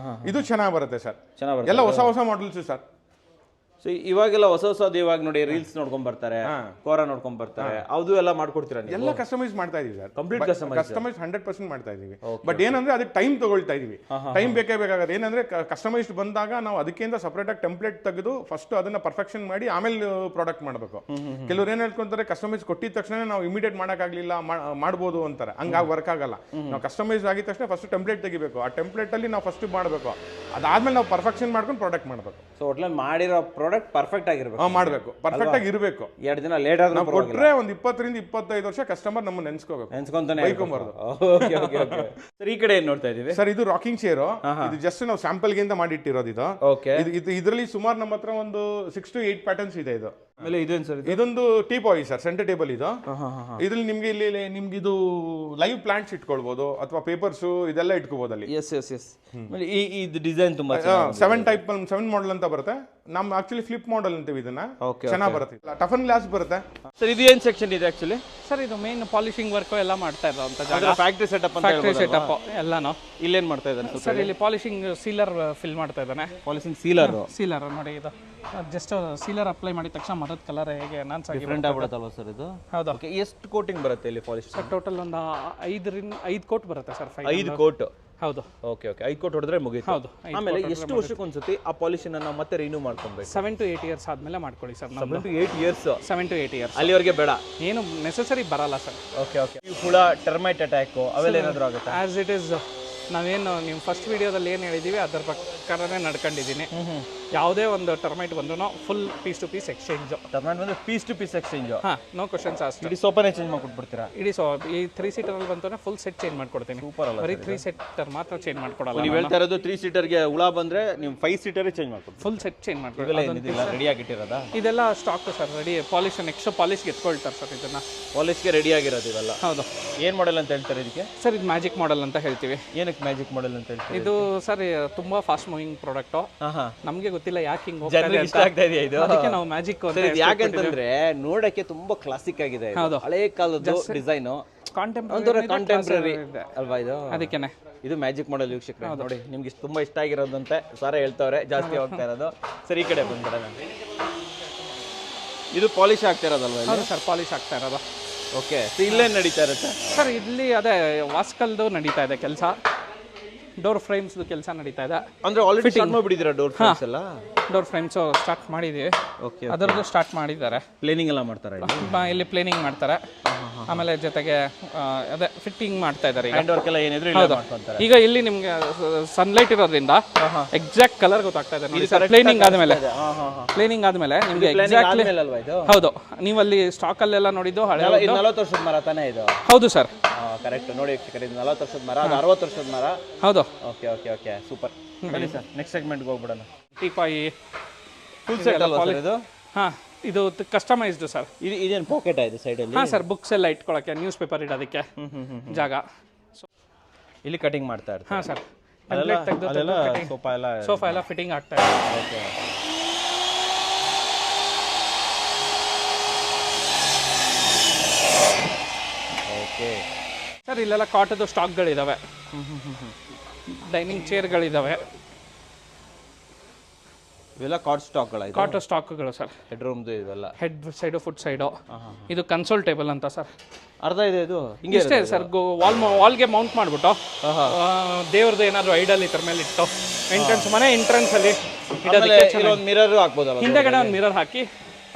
ಇದು ಚೆನ್ನಾಗಿ ಬರುತ್ತೆ ಸರ್. ಚೆನ್ನಾಗಿ ಎಲ್ಲ ಹೊಸ ಹೊಸ ಮಾಡೆಲ್ಸ್ ಸರ್. ಸೊ ಇವಾಗೆಲ್ಲ ಹೊಸ ಹೊಸದು ಇವಾಗ ನೋಡಿ ರೀಲ್ಸ್ ನೋಡ್ಕೊಂಡ್ ಬರ್ತಾರೆ, ಕೋರಾ ನೋಡ್ಕೊಂಡ್ ಬರ್ತಾರೆ. ಅದು ಎಲ್ಲ ಮಾಡ್ಕೊಡ್ತೀರಾ? ಎಲ್ಲ ಕಸ್ಟಮೈಸ್ ಮಾಡ್ತಾ ಇದೀವಿ ಸರ್. ಕಂಪ್ಲೀಟ್ ಕಸ್ಟಮೈಸ್ 100% ಮಾಡ್ತಾ ಇದೀವಿ. ಬಟ್ ಏನಂದ್ರೆ ಅದಕ್ಕೆ ಟೈಮ್ ತಗೊಳ್ತಾ ಇದೀವಿ. ಟೈಮ್ ಬೇಕೇ ಬೇಕಾಗುತ್ತೆ. ಏನಂದ್ರೆ ಕಸ್ಟಮೈಸ್ಡ್ ಬಂದಾಗ ನಾವು ಅದಕ್ಕಿಂತ ಸಪರೇಟ್ ಆಗಿ ಟೆಂಪ್ಲೇಟ್ ತೆಗೆದು ಫಸ್ಟ್ ಅದನ್ನ ಪರ್ಫೆಕ್ಷನ್ ಮಾಡಿ ಆಮೇಲೆ ಪ್ರಾಡಕ್ಟ್ ಮಾಡಬೇಕು. ಕೆಲವ್ರು ಏನ್ ಹೇಳ್ಕೊಂತಾರೆ, ಕಸ್ಟಮೈಸ್ ಕೊಟ್ಟಿದ ತಕ್ಷಣ ನಾವು ಇಮಿಡಿಯೇಟ್ ಮಾಡಕ್ಕಾಗ್ಲಿಲ್ಲ, ಮಾಡ್ಬೋದು ಅಂತಾರೆ. ಹಂಗಾಗಿ ವರ್ಕ್ ಆಗಲ್ಲ. ನಾವು ಕಸ್ಟಮೈಸ್ ಆಗಿದ ತಕ್ಷಣ ಫಸ್ಟ್ ಟೆಂಪ್ಲೇಟ್ ತೆಗಿಬೇಕು. ಆ ಟೆಂಪ್ಲೇಟ್ ಅಲ್ಲಿ ನಾವು ಫಸ್ಟ್ ಮಾಡಬೇಕು. ಅದಾದ್ಮೇಲೆ ನಾವು ಪರ್ಫೆಕ್ಷನ್ ಮಾಡ್ಕೊಂಡು ಪ್ರಾಡಕ್ಟ್ ಮಾಡಬೇಕು. ಸೊ ಒಟ್ನಲ್ಲಿ ಮಾಡಿರೋ ಪ್ರಾಡಕ್ಟ್ ಪರ್ಫೆಕ್ಟ್ ಆಗಿರ್ಬೇಕು. ಮಾಡಬೇಕು, ಪರ್ಫೆಕ್ಟ್ ಆಗಿ ಇರಬೇಕು. 2 ದಿನ ಲೇಟ್ ಆದ್ರೂ ನಾವು ಕೊಟ್ರೆ ಒಂದು 20-25 ವರ್ಷ ಕಸ್ಟಮರ್ ನಮ್ಮ ನೆನ್ಸ್ಕೊಂತಾನೆ ಬೈಕೊಂಬಾರ್ದು. ಸರ್ ಈ ಕಡೆ ಏನ್ ನೋಡ್ತಾ ಇದೀವಿ ಸರ್? ಇದು ರಾಕಿಂಗ್ ಚೇರ್. ಇದು ಜಸ್ಟ್ ನಾವು ಸ್ಯಾಂಪಲ್ ಗಿಂತ ಮಾಡಿಟ್ಟಿರೋದು ಇದು. ಓಕೆ. ಇದರಲ್ಲಿ ಸುಮಾರು ನಮ್ಮ ಹತ್ರ ಒಂದು 6 to 8 ಪ್ಯಾಟರ್ನ್ಸ್ ಇದೆ. ಇದು ಆಮೇಲೆ ಇದೇನು ಸರ್? ಇದೊಂದು tea Pai sir, centre table ಇದು. ಇದ್ರಲ್ಲಿ ನಿಮ್ಗೆ ಇಲ್ಲಿ ನಿಮ್ಗೆ ಇದು ಲೈವ್ ಪ್ಲಾಂಟ್ಸ್ ಇಟ್ಕೊಳ್ಬಹುದು ಅಥವಾ ಪೇಪರ್ಸ್ ಇದೆಲ್ಲ ಇಟ್ಕೋಬಹುದು ಅಲ್ಲಿ. Yes yes yes. ಈ ಡಿಸೈನ್ ತುಂಬಾ 7 ಮಾಡೆಲ್ ಅಂತ ಬರುತ್ತೆ. ನಮ್ ಆಕ್ಚುಲಿ ಫ್ಲಿಪ್ ಮಾಡೆಲ್ ಅಂತೀವಿ ಇದನ್ನ. ಚೆನ್ನಾಗಿ ಬರುತ್ತೆ. ಟಫನ್ ಗ್ಲಾಸ್ ಬರುತ್ತೆ ಸರ್. ಇದು ಏನ್ ಸೆಕ್ಷನ್ ಇದೆ ಆಕ್ಚುಲಿ ಸರ್? ಇದು ಮೇನ್ ಪಾಲಿಶಿಂಗ್ ವರ್ಕ್ ಎಲ್ಲ ಮಾಡ್ತಾ ಇರೋಂತ ಜಾಗ. ಫ್ಯಾಕ್ಟರಿ ಸೆಟಪ್ ಅಂತ ಫ್ಯಾಕ್ಟರಿ ಸೆಟಪ್ ಎಲ್ಲಾನು ಇಲ್ಲೇನ್ ಮಾಡ್ತಾ ಇದ್ದಾನೆ ಸರ್? ಇಲ್ಲಿ ಪಾಲಿಶಿಂಗ್ ಸೀಲರ್ ಫಿಲ್ ಮಾಡ್ತಾ ಇದ್ದಾನೆ. ಪಾಲಿಶಿಂಗ್ ಸೀಲರ್ ನೋಡಿ ಇದು ಜಸ್ಟ್ ಸೀಲರ್ ಅಪ್ಲೈ ಮಾಡಿದ ತಕ್ಷಣ ಮರದ ಕಲರ್ ಹೇಗೆ ಎನ್ಹಾನ್ಸ್ ಆಗಿ ಡಿಫರೆಂಟ್ ಆಗ್ಬಿಡುತ್ತಲ್ವಾ ಸರ್ ಇದು? ಹೌದು. ಎಷ್ಟು ಕೋಟಿಂಗ್ ಬರುತ್ತೆ ಇಲ್ಲಿ ಪಾಲಿಶ್? ಸರ್ ಟೋಟಲ್ ಒಂದು 5 ಕೋಟ್ ಬರುತ್ತೆ ಸರ್. 5 ಕೋಟ್. ಹೌದು. Okay okay. 5 ಕೋಟ್ ಹೊಡೆದ್ರೆ ಮುಗಿತು. ಹೌದು. ಆಮೇಲೆ ಎಷ್ಟು ವರ್ಷಕ್ಕೊಂದ್ಸತಿ ಆ ಪಾಲಿಶ್ ಅನ್ನ ಮತ್ತೆ ರಿನ್ಯೂ ಮಾಡ್ಕೊಬೇಕು? 7 to 8 ಇಯರ್ಸ್ ಆದ್ಮೇಲೆ ಮಾಡ್ಕೊಳ್ಳಿ sir. 7 to 8 years. 7 to 8 years ಅಲ್ಲಿವರೆಗೆ ಬೇಡ, ಏನು ನೆಸೆಸರಿ ಬರಲ್ಲ ಸರ್. Okay okay. ಹುಳ, ಟರ್ಮೈಟ್ ಅಟ್ಯಾಕ್ ಅವೆಲ್ಲ ಏನಾದರೂ ಆಗುತ್ತೆ? ಆಸ್ ಇಟ್ ಈಸ್ ನಾವೇನು ನಿಮ್ಮ ಫಸ್ಟ್ ವಿಡಿಯೋದಲ್ಲಿ ಏನು ಹೇಳಿದ್ದೀವಿ ಅದರ ಪ್ರಕಾರನೇ ನಡ್ಕೊಂಡಿದ್ದೀನಿ. ಯಾವುದೇ ಒಂದು ಟರ್ಮೈಟ್ ಬಂದ್ರೂ full piece to piece exchange. Termite ಬಂದ್ರೆ ಪೀಸ್ ಟು ಪೀಸ್ ಎಕ್ಸ್ಚೇಂಜ್? ಹಾಂ, ನೋ ಕ್ವಶನ್ಸ್ ಆಸ್ಕ್ಡ್. ಇಡೀ ಸೋಫಾನೇ ಚೇಂಜ್ ಮಾಡ್ಕೊಟ್ಬಿಡ್ತೀರಾ? ಇಡೀ ಈ 3 ಸೀಟರಲ್ಲಿ ಬಂತು ಫುಲ್ ಸೆಟ್ ಚೇಂಜ್ ಮಾಡ್ಕೊಡ್ತೀನಿ. ಸೂಪರ್ ಅಲ್ಲ? ಬರೀ 3 ಸೀಟರ್ ಮಾತ್ರ ಚೇಂಜ್ ಮಾಡ್ಕೊಡಲ್ಲ. ನೀವು ಹೇಳ್ತಾ ಇರೋದು 3 ಸೀಟರ್ಗೆ ಹುಳ ಬಂದ್ರೆ ನೀವು 5 ಸೀಟರೇ ಚೇಂಜ್ ಮಾಡ್ಕೊಡ್ತೀವಿ? ಫುಲ್ ಸೆಟ್ ಚೇಂಜ್ ಮಾಡ್ಕೊಡ್ತೀವಿ. ಇವೆಲ್ಲ ರೆಡಿ ಆಗಿಟ್ಟಿರೋದಾ? ಇದೆಲ್ಲ stock sir. Ready polish, next ಪಾಲಿಶ್ಗೆ ಎತ್ಕೊಳ್ತಾರೆ ಸರ್. ಇದನ್ನ ಪಾಲಿಶ್ಗೆ ರೆಡಿ ಆಗಿರೋದು ಇವೆಲ್ಲ? ಹೌದು. ಏನು ಮಾಡೆಲ್ ಅಂತ ಹೇಳ್ತಾರೆ ಇದಕ್ಕೆ ಸರ್? ಇದು ಮ್ಯಾಜಿಕ್ ಮಾಡೆಲ್ ಅಂತ ಹೇಳ್ತೀವಿ. ಏನಕ್ಕೆ ಮ್ಯಾಜಿಕ್ ಮಾಡೆಲ್ ಅಂತ ಹೇಳ್ತೀವಿ? ಇದು ಸರ್ ತುಂಬಾ ಫಾಸ್ಟ್ ಮೂವಿಂಗ್ ಪ್ರಾಡಕ್ಟ್. ನಮಗೆ ಗೊತ್ತಿಲ್ಲ ಯಾಕೆ ಹಿಂಗೆ ಇಷ್ಟ ಆಗ್ತಾ ಇದೆಯಾ ಇದು? ಅದಕ್ಕೆ ನಾವು ಮ್ಯಾಜಿಕ್ ಅಂತ. ಯಾಕಂತಂದ್ರೆ ನೋಡಕ್ಕೆ ತುಂಬಾ ಕ್ಲಾಸಿಕ್ ಆಗಿದೆ. ಹಳೆ ಕಾಲದ ಡಿಸೈನ್, ಕಾಂಟೆಂಪರರಿ ಅಲ್ವಾ ಇದು? ಅದಕ್ಕೇನೆ ಇದು ಮ್ಯಾಜಿಕ್ ಮಾಡೆಲ್. ವೀಕ್ಷಕರೇ ನೋಡಿ, ನಿಮ್ಗೆ ತುಂಬಾ ಇಷ್ಟ ಆಗಿರೋದಂತೆ ಸಾರ ಹೇಳ್ತವ್ರೆ, ಜಾಸ್ತಿ ಹೋಗ್ತಾ ಇರೋದು. ಸರ್ ಈ ಕಡೆ ಬಂದ್ಬಿಡೋಣ. ಇದು ಪಾಲಿಶ್ ಆಗ್ತಾ ಇರೋದಲ್ವಾ? ಹೌದು ಸರ್, ಪಾಲಿಶ್ ಆಗ್ತಾ ಇರೋದು. ಓಕೆ. ಇಲ್ಲೇನು ನಡೀತಾ ಇರುತ್ತೆ ಸರ್? ಇಲ್ಲಿ ಅದೇ ವಾಸ್ಕಲ್ದು ನಡೀತಾ ಇದೆ ಕೆಲಸ. ಡೋರ್ ಫ್ರೇಮ್ಸ್ ಕೆಲಸ ನಡೀತಾ ಇದೆ. ಅಂದ್ರೆ ಆಲ್ರೆಡಿ ಸ್ಟಾರ್ಟ್ ಮಾಡಿಬಿಟ್ಟಿದ್ದೀರಾ ಡೋರ್ ಫ್ರೇಮ್ಸ್ ಎಲ್ಲ? ಡೋರ್ ಫ್ರೇಮ್ಸ್ ಸ್ಟಾರ್ಟ್ ಮಾಡಿದೀವಿ. ಓಕೆ. ಅದರದ್ದು ಸ್ಟಾರ್ಟ್ ಮಾಡಿದ್ದಾರೆ. ಪ್ಲೇನಿಂಗ್ ಎಲ್ಲ ಮಾಡ್ತಾರೆ ಇಲ್ಲಿ ಪ್ಲೇನಿಂಗ್ ಮಾಡ್ತಾರೆ. ಆಮೇಲೆ ಜೊತೆಗೆ ಅದೇ ಫಿಟ್ಟಿಂಗ್ ಮಾಡ್ತಾ ಇದ್ದಾರೆ ಈಗ. ಹ್ಯಾಂಡ್ ವರ್ಕ್ ಎಲ್ಲ ಏನಿದ್ರು ಇಲ್ಲೇ ಮಾಡ್ಕೊಂತಾರೆ. ಈಗ ಇಲ್ಲಿ ನಿಮ್ಗೆ ಸನ್ಲೈಟ್ ಇರೋದ್ರಿಂದ ಎಕ್ಸಾಕ್ಟ್ ಕಲರ್ ಗೊತ್ತಾಗ್ತಾ ಇದೆ ನೋಡಿ ಸರ್. ಪ್ಲೇನಿಂಗ್ ಆದ್ಮೇಲೆ ನಿಮ್ಗೆ ಎಕ್ಸಾಕ್ಟ್ಲಿ ಅಲ್ವಾ ಇದು? ಹೌದು. ನೀವು ಅಲ್ಲಿ ಸ್ಟಾಕ್ ಅಲ್ಲೆಲ್ಲ ನೋಡಿದ್ದು ಹಳೆ 40 ವರ್ಷದ ಮರ ತಾನೇ ಇದು? ಹೌದು ಸರ್, ಕರೆಕ್ಟ್. ನೋಡಿ ವೀಕ್ಷಕರೇ, ಇದು 40 ವರ್ಷದ ಮರ, ಅದು 60 ವರ್ಷದ ಮರ. ಹೌದು. Okay okay okay, super. ಬನ್ನಿ ಸರ್, ನೆಕ್ಸ್ಟ್ ಸೆಗ್ಮೆಂಟ್ಗೆ ಹೋಗ್ಬಿಡೋಣ. ಟೀಪಾಯಿ ಫುಲ್ ಸೆಟ್ ಅಲ್ವಾ ಸರ್ ಇದು? ಹಾಂ, ಇದು ಕಸ್ಟಮೈಸ್ಡ್ ಸರ್. ಇದೇನು ಪಾಕೆಟ್ ಆಯ್ತು ಸೈಡಲ್ಲಿ? ಹಾಂ ಸರ್, ಬುಕ್ಸ್ ಎಲ್ಲ ಇಟ್ಕೊಳ್ಳೋಕ್ಕೆ, ನ್ಯೂಸ್ ಪೇಪರ್ ಇಡೋದಕ್ಕೆ ಜಾಗ. ಇಲ್ಲಿ ಕಟಿಂಗ್ ಮಾಡ್ತಾ ಇರ್ತಾರೆ. ಹಾಂ ಸರ್, ಸೋಫಾ ಎಲ್ಲ ಫಿಟ್ಟಿಂಗ್ ಆಗ್ತಾ ಇದೆ. ಓಕೆ. ಓಕೆ ಸರ್, ಇಲ್ಲೆಲ್ಲ ಕಾಟದ್ದು ಸ್ಟಾಕ್ಗಳಿದ್ದಾವೆ, ಡೈನಿಂಗ್ ಚೇರ್ಗಳಿದ್ದಾವೆ. ಇವೆಲ್ಲ ಕಾಟ್ ಸ್ಟಾಕ್ಗಳಾಯ್ತು? ಕಾಟ್ ಸ್ಟಾಕ್ಗಳು ಸರ್. ಹೆಡ್ ರೂಮ್ದು ಇವೆಲ್ಲ? Head side, foot side. ಇದು ಕನ್ಸೋಲ್ ಟೇಬಲ್ ಅಂತ ಸರ್. ಅರ್ಧ ಇದೆ ಇದು? ಹಿಂಗೆ ಇಷ್ಟೇ ಸರ್, ವಾಲ್ಗೆ ಮೌಂಟ್ ಮಾಡಿಬಿಟ್ಟು ದೇವ್ರದ್ದು ಏನಾದರೂ ಐಡಲ್ ಇದ್ರ ಮೇಲೆ ಇಟ್ಟು ಎಂಟ್ರೆನ್ಸ್ ಅಲ್ಲಿ ಇಡೋದಕ್ಕೆ ಮಿರರ್ ಹಾಕ್ಬೋದಲ್ಲ? ಹಿಂದೆಗಡೆ ಒಂದು ಮಿರರ್ ಹಾಕಿ